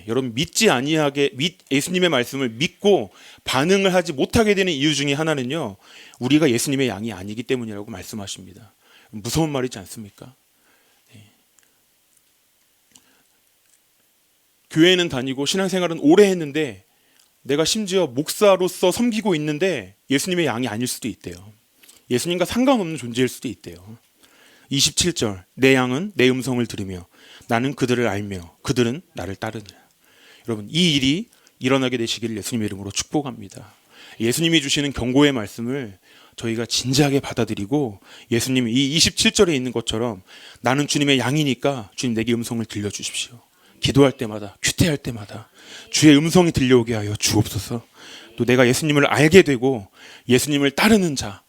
여러분 믿지 아니하게 예수님의 말씀을 믿고 반응을 하지 못하게 되는 이유 중에 하나는요, 우리가 예수님의 양이 아니기 때문이라고 말씀하십니다. 무서운 말이지 않습니까? 교회는 다니고 신앙생활은 오래 했는데 내가 심지어 목사로서 섬기고 있는데 예수님의 양이 아닐 수도 있대요. 예수님과 상관없는 존재일 수도 있대요. 27절 내 양은 내 음성을 들으며 나는 그들을 알며 그들은 나를 따르느라. 여러분 이 일이 일어나게 되시기를 예수님의 이름으로 축복합니다. 예수님이 주시는 경고의 말씀을 저희가 진지하게 받아들이고 예수님 이 27절에 있는 것처럼 나는 주님의 양이니까 주님 내게 음성을 들려주십시오. 기도할 때마다 큐티할 때마다 주의 음성이 들려오게 하여 주옵소서. 또 내가 예수님을 알게 되고 예수님을 따르는 자,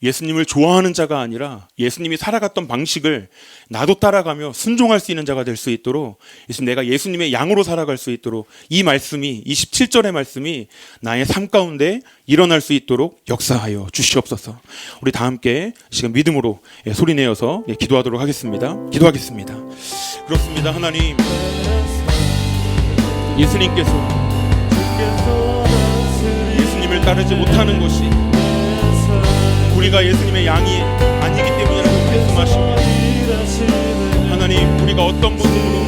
예수님을 좋아하는 자가 아니라 예수님이 살아갔던 방식을 나도 따라가며 순종할 수 있는 자가 될 수 있도록 내가 예수님의 양으로 살아갈 수 있도록 이 말씀이 27절의 말씀이 나의 삶 가운데 일어날 수 있도록 역사하여 주시옵소서. 우리 다 함께 지금 믿음으로 소리내어서 기도하도록 하겠습니다. 기도하겠습니다. 그렇습니다. 하나님, 예수님을 따르지 못하는 것이 우리가 예수님의 양이 아니기 때문이라고 말씀하십니다. 하나님, 우리가 어떤 모습으로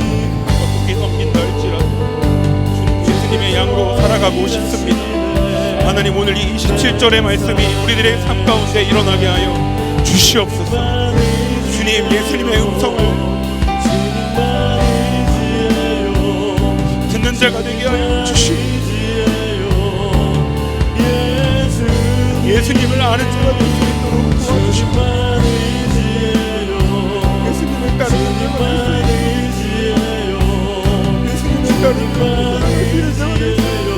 어떻게 섬긴다 할지라도 예수님의 양으로 살아가고 싶습니다. 하나님, 오늘 이 27절의 말씀이 우리들의 삶 가운데 일어나게 하여 주시옵소서. 주님, 예수님의 음성을 듣는 자가 되게 하여 주시옵소서. 예수님을 아는 자가 될 수 있도록 도와주시고 예수님을 따르는 자가 예수님을 따르는 자가 될 수 있도록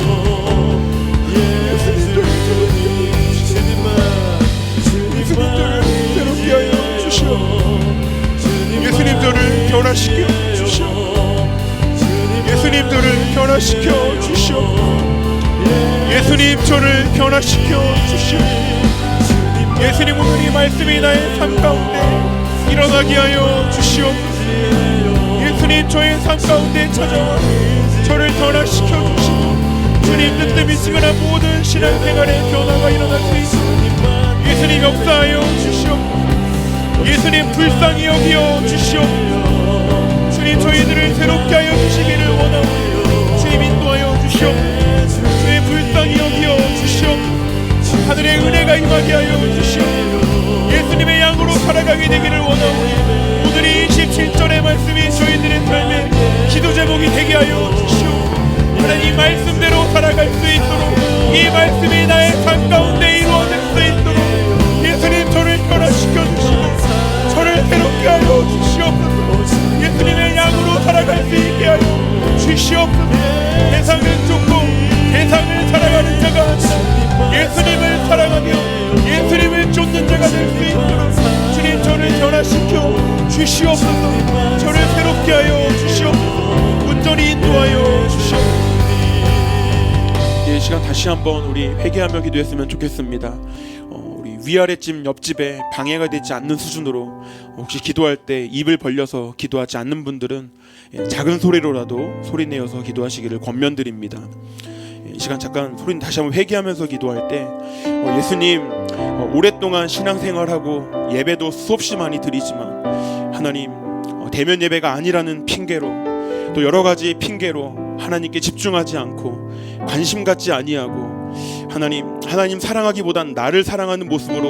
예수님 변화시켜 주시옵소서. 예수님 저를 변화시켜 주시옵소서. 예수님 오늘 이 말씀이 나의 삶 가운데 일어나게 하여 주시옵소서. 예수님 저의 삶 가운데 찾아와 저를 변화시켜 주시고 주님 뜻대로 미치거나 모든 신앙생활에 변화가 일어날 수 있도록 예수님 역사하여 주시옵소서. 예수님 불쌍히 여기어 주시옵소서. 주님 저희들을 새롭게 하여 주시기를 원하오니 주님 인도하여 주시옵소서. 주님 불쌍히 여기어 주시옵소서. 하늘의 은혜가 임하게 하여 주시옵소서. 예수님의 양으로 살아가게 되기를 원하오니 오늘 이 27절의 말씀이 저희들의 삶의 기도 제목이 되게 하여 주시옵소서. 하나님 이 말씀대로 살아갈 수 있도록 이 말씀이 나의 삶 가운데 이루어질 수 있도록 예수님 저를 변화시켜 주시고 저를 새롭게 하여 주시옵소서. 예수님의 양으로 살아갈 수 있게 하여 주시옵소서. 세상을 쫓고 세상을 살아가는 자가 아니라 예수님을 사랑하며 예수님을 쫓는 자가 될 수 있도록 주님 저를 변화시켜 주시옵소서. 저를 새롭게 하여 주시옵소서. 온전히 인도하여 주시옵소서. 이 시간 다시 한번 우리 회개하며 기도했으면 좋겠습니다. 우리 위아래집 옆집에 방해가 되지 않는 수준으로 혹시 기도할 때 입을 벌려서 기도하지 않는 분들은 작은 소리로라도 소리내어서 기도하시기를 권면드립니다. 이 시간 잠깐 소리 다시 한번 회개하면서 기도할 때 예수님 오랫동안 신앙생활하고 예배도 수없이 많이 드리지만 하나님 대면 예배가 아니라는 핑계로 또 여러 가지 핑계로 하나님께 집중하지 않고 관심 갖지 아니하고 하나님 사랑하기보단 나를 사랑하는 모습으로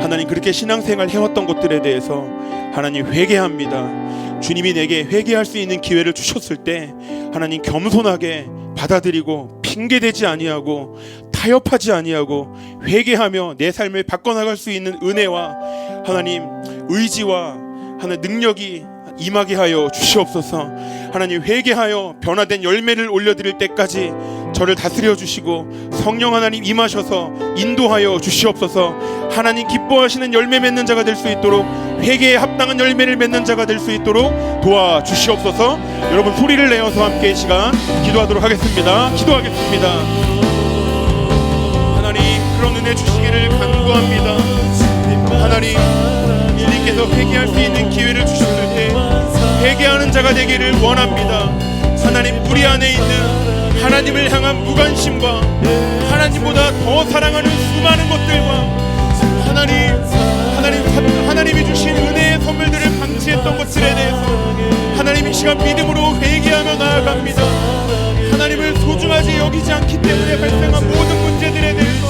하나님 그렇게 신앙생활 해왔던 것들에 대해서 하나님 회개합니다. 주님이 내게 회개할 수 있는 기회를 주셨을 때 하나님 겸손하게 받아들이고 핑계대지 아니하고 타협하지 아니하고 회개하며 내 삶을 바꿔나갈 수 있는 은혜와 하나님 의지와 하나님 능력이 임하게 하여 주시옵소서. 하나님 회개하여 변화된 열매를 올려드릴 때까지 저를 다스려 주시고 성령 하나님 임하셔서 인도하여 주시옵소서. 하나님 기뻐하시는 열매 맺는 자가 될 수 있도록 회개에 합당한 열매를 맺는 자가 될 수 있도록 도와주시옵소서. 여러분 소리를 내어서 함께 시간 기도하도록 하겠습니다. 기도하겠습니다. 하나님 그런 은혜 주시기를 간구합니다. 하나님 주님께서 회개할 수 있는 기회를 주셨을 때 회개하는 자가 되기를 원합니다. 하나님 우리 안에 있는 하나님을 향한 무관심과 하나님보다 더 사랑하는 수많은 것들과 하나님이 주신 은혜의 선물들을 방치했던 것들에 대해서 하나님 이 시간 믿음으로 회개하며 나아갑니다. 하나님을 소중하지 여기지 않기 때문에 발생한 모든 문제들에 대해서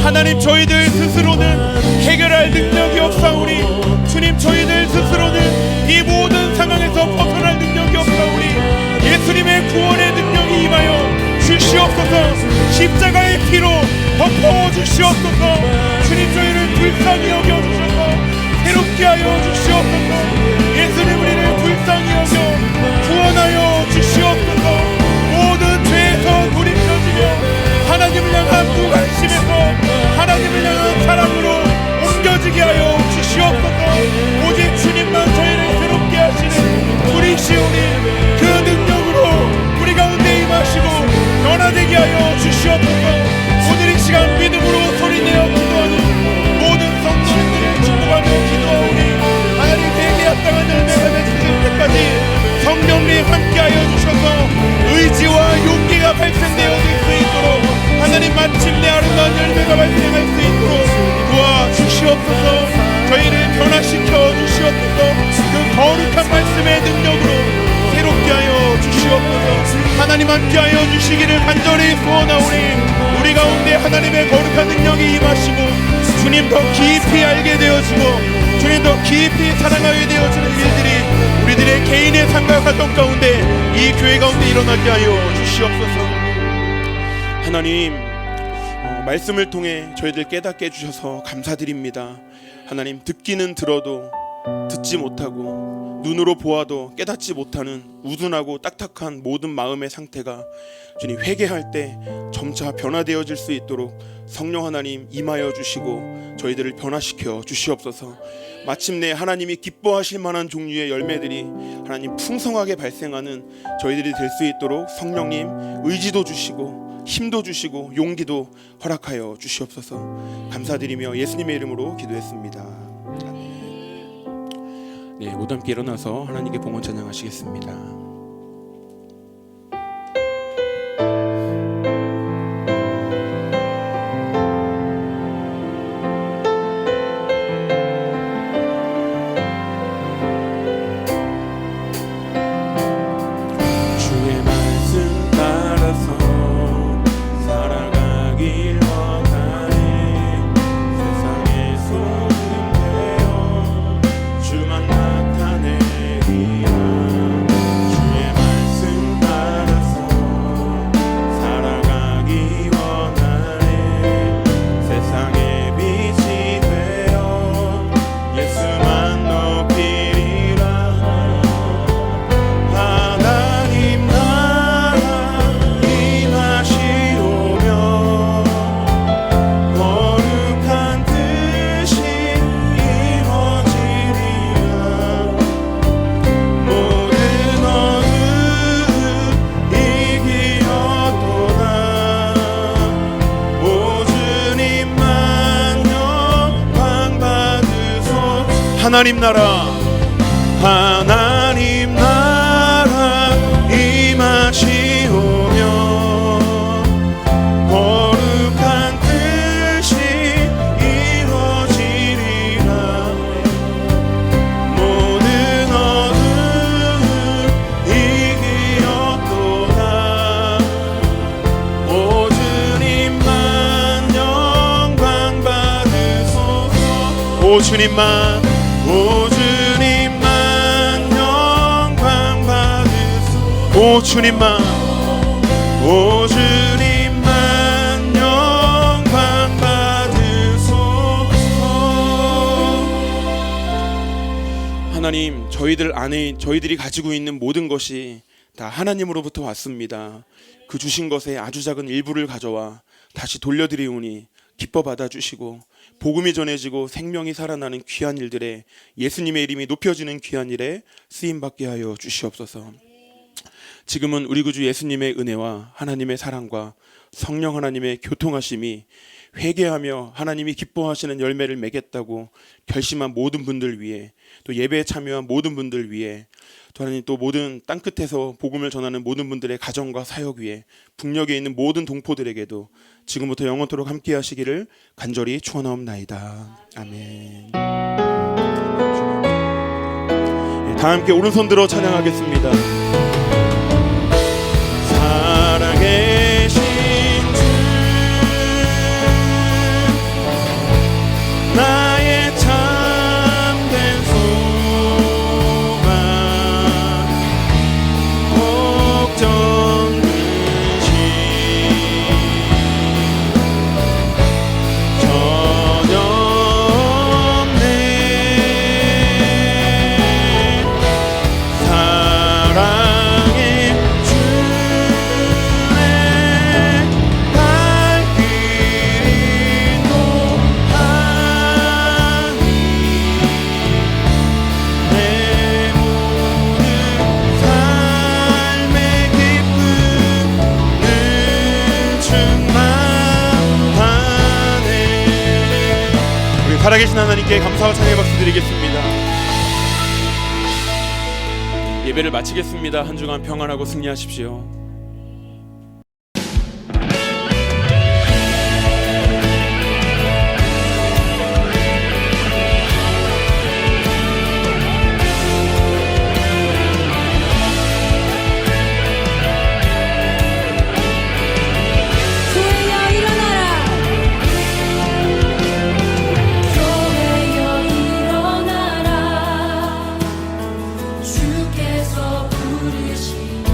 하나님 저희들 스스로는 해결할 능력이 없사오니 주님 저희들 스스로는 이 모든 상황에서 벗어날 능력이 없사오니 예수님의 구원의 능력이 임하여 주시옵소서. 십자가의 피로 덮어주시옵소서. 주님 저희를 불쌍히 여겨주셔서 새롭게 하여 주시옵소서. 예수님 우리를 불쌍히 여겨 구원하여 주시옵소서. 모든 죄에서 돌이켜지며 하나님을 향한 무관심에서 하나님을 향한 사랑으로 옮겨지게 하여 주시옵소서. 오직 주님만 저희를 새롭게 하시는 우리시오니 그 능력으로 우리 가운데 임하시고 변화되게 하여 주시옵소서. 오늘 이 시간 믿음으로 소리내어 기도하는 모든 성도님들을 축복하며 기도하오니 하나님 회개에 합당한 열매가 맺어질 때까지 성령님 함께하여 주셔서 의지와 용기가 발생되어질 수 있도록 하나님 마침내 아름다운 열매가 발생할 수 있도록 도와주시옵소서. 저희를 변화시켜 주시옵소서. 그 거룩한 말씀의 능력으로 새롭게 하여 주시옵소서. 하나님 함께하여 주시기를 간절히 소원하오니 우리 가운데 하나님의 거룩한 능력이 임하시고 주님 더 깊이 알게 되어지고 주님 더 깊이 사랑하게 되어지는 일들이 우리들의 개인의 삶과 가정 가운데 이 교회 가운데 일어나게 하여 주시옵소서. 하나님 말씀을 통해 저희들 깨닫게 해주셔서 감사드립니다. 하나님 듣기는 들어도 듣지 못하고 눈으로 보아도 깨닫지 못하는 우둔하고 딱딱한 모든 마음의 상태가 주님 회개할 때 점차 변화되어질 수 있도록 성령 하나님 임하여 주시고 저희들을 변화시켜 주시옵소서. 마침내 하나님이 기뻐하실 만한 종류의 열매들이 하나님 풍성하게 발생하는 저희들이 될 수 있도록 성령님 의지도 주시고 힘도 주시고 용기도 허락하여 주시옵소서. 감사드리며 예수님의 이름으로 기도했습니다. 아멘. 네, 모두 함께 일어나서 하나님께 봉헌 찬양하시겠습니다. 하나님 나라 하나님 나라 임하시오며 거룩한 뜻이 이루어지리라. 모든 어둠 이기었도다. 오 주님만 영광 받으소서. 오 주님만 오 주님만 영광 받으소서. 오 주님만 오 주님만 영광 받으소서. 하나님, 저희들 안에 저희들이 가지고 있는 모든 것이 다 하나님으로부터 왔습니다. 그 주신 것의 아주 작은 일부를 가져와 다시 돌려드리오니 기뻐 받아주시고 복음이 전해지고 생명이 살아나는 귀한 일들에 예수님의 이름이 높여지는 귀한 일에 쓰임받게 하여 주시옵소서. 지금은 우리 구주 예수님의 은혜와 하나님의 사랑과 성령 하나님의 교통하심이 회개하며 하나님이 기뻐하시는 열매를 맺겠다고 결심한 모든 분들 위해, 또 예배에 참여한 모든 분들 위해, 또 하나님 또 모든 땅끝에서 복음을 전하는 모든 분들의 가정과 사역 위에, 북녘에 있는 모든 동포들에게도 지금부터 영원토록 함께 하시기를 간절히 축원하옵나이다. 아멘. 다 함께 오른손 들어 찬양하겠습니다. 살아계신 주 나의 참된 소망 걱정 근심 전혀 없네. 사랑의 주의 발길이 노하니 내 모든 삶의 기쁨은 충만하네. 우리 살아계신 하나님께 감사와 찬양의 박수 드리겠습니다. 예배를 마치겠습니다. 한 주간 평안하고 승리하십시오. 교회여 일어나라. 교회여 일어나라. 주께서 부르시니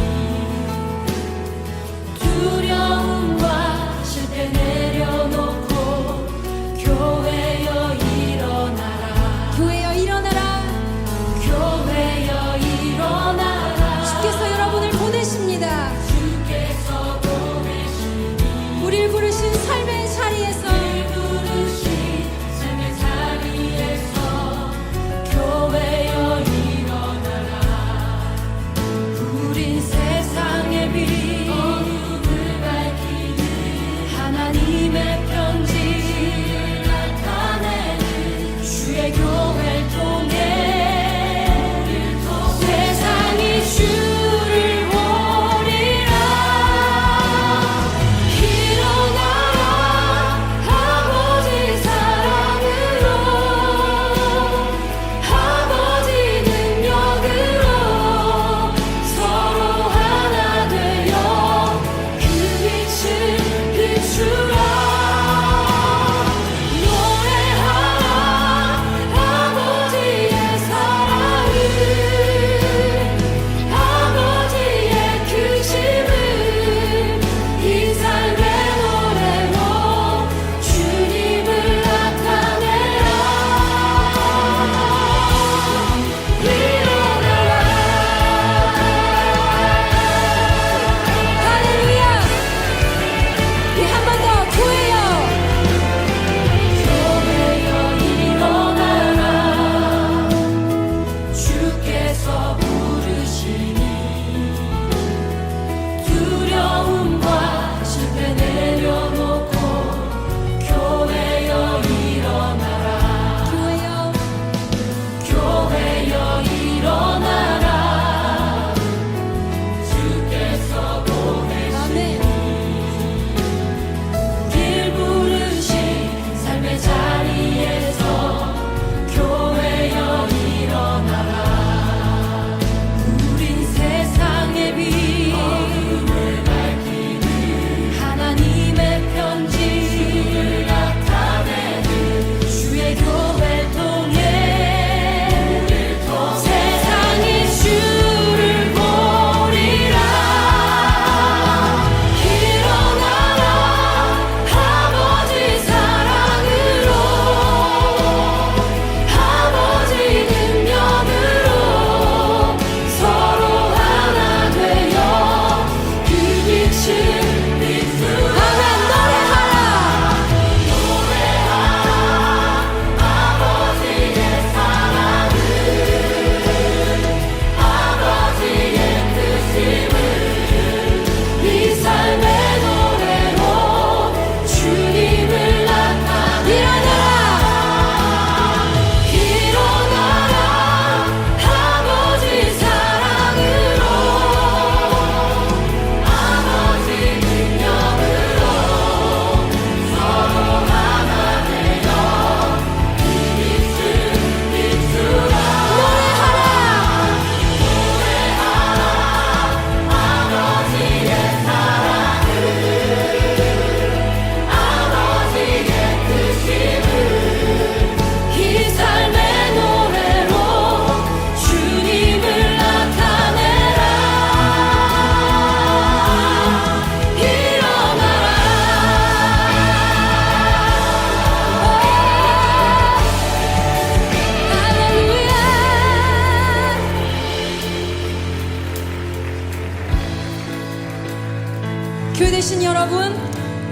오신 여러분,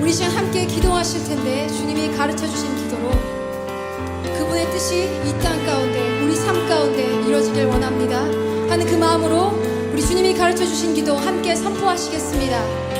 우리 시간 함께 기도하실 텐데 주님이 가르쳐 주신 기도로 그분의 뜻이 이 땅 가운데 우리 삶 가운데 이루어지길 원합니다 하는 그 마음으로 우리 주님이 가르쳐 주신 기도 함께 선포하시겠습니다.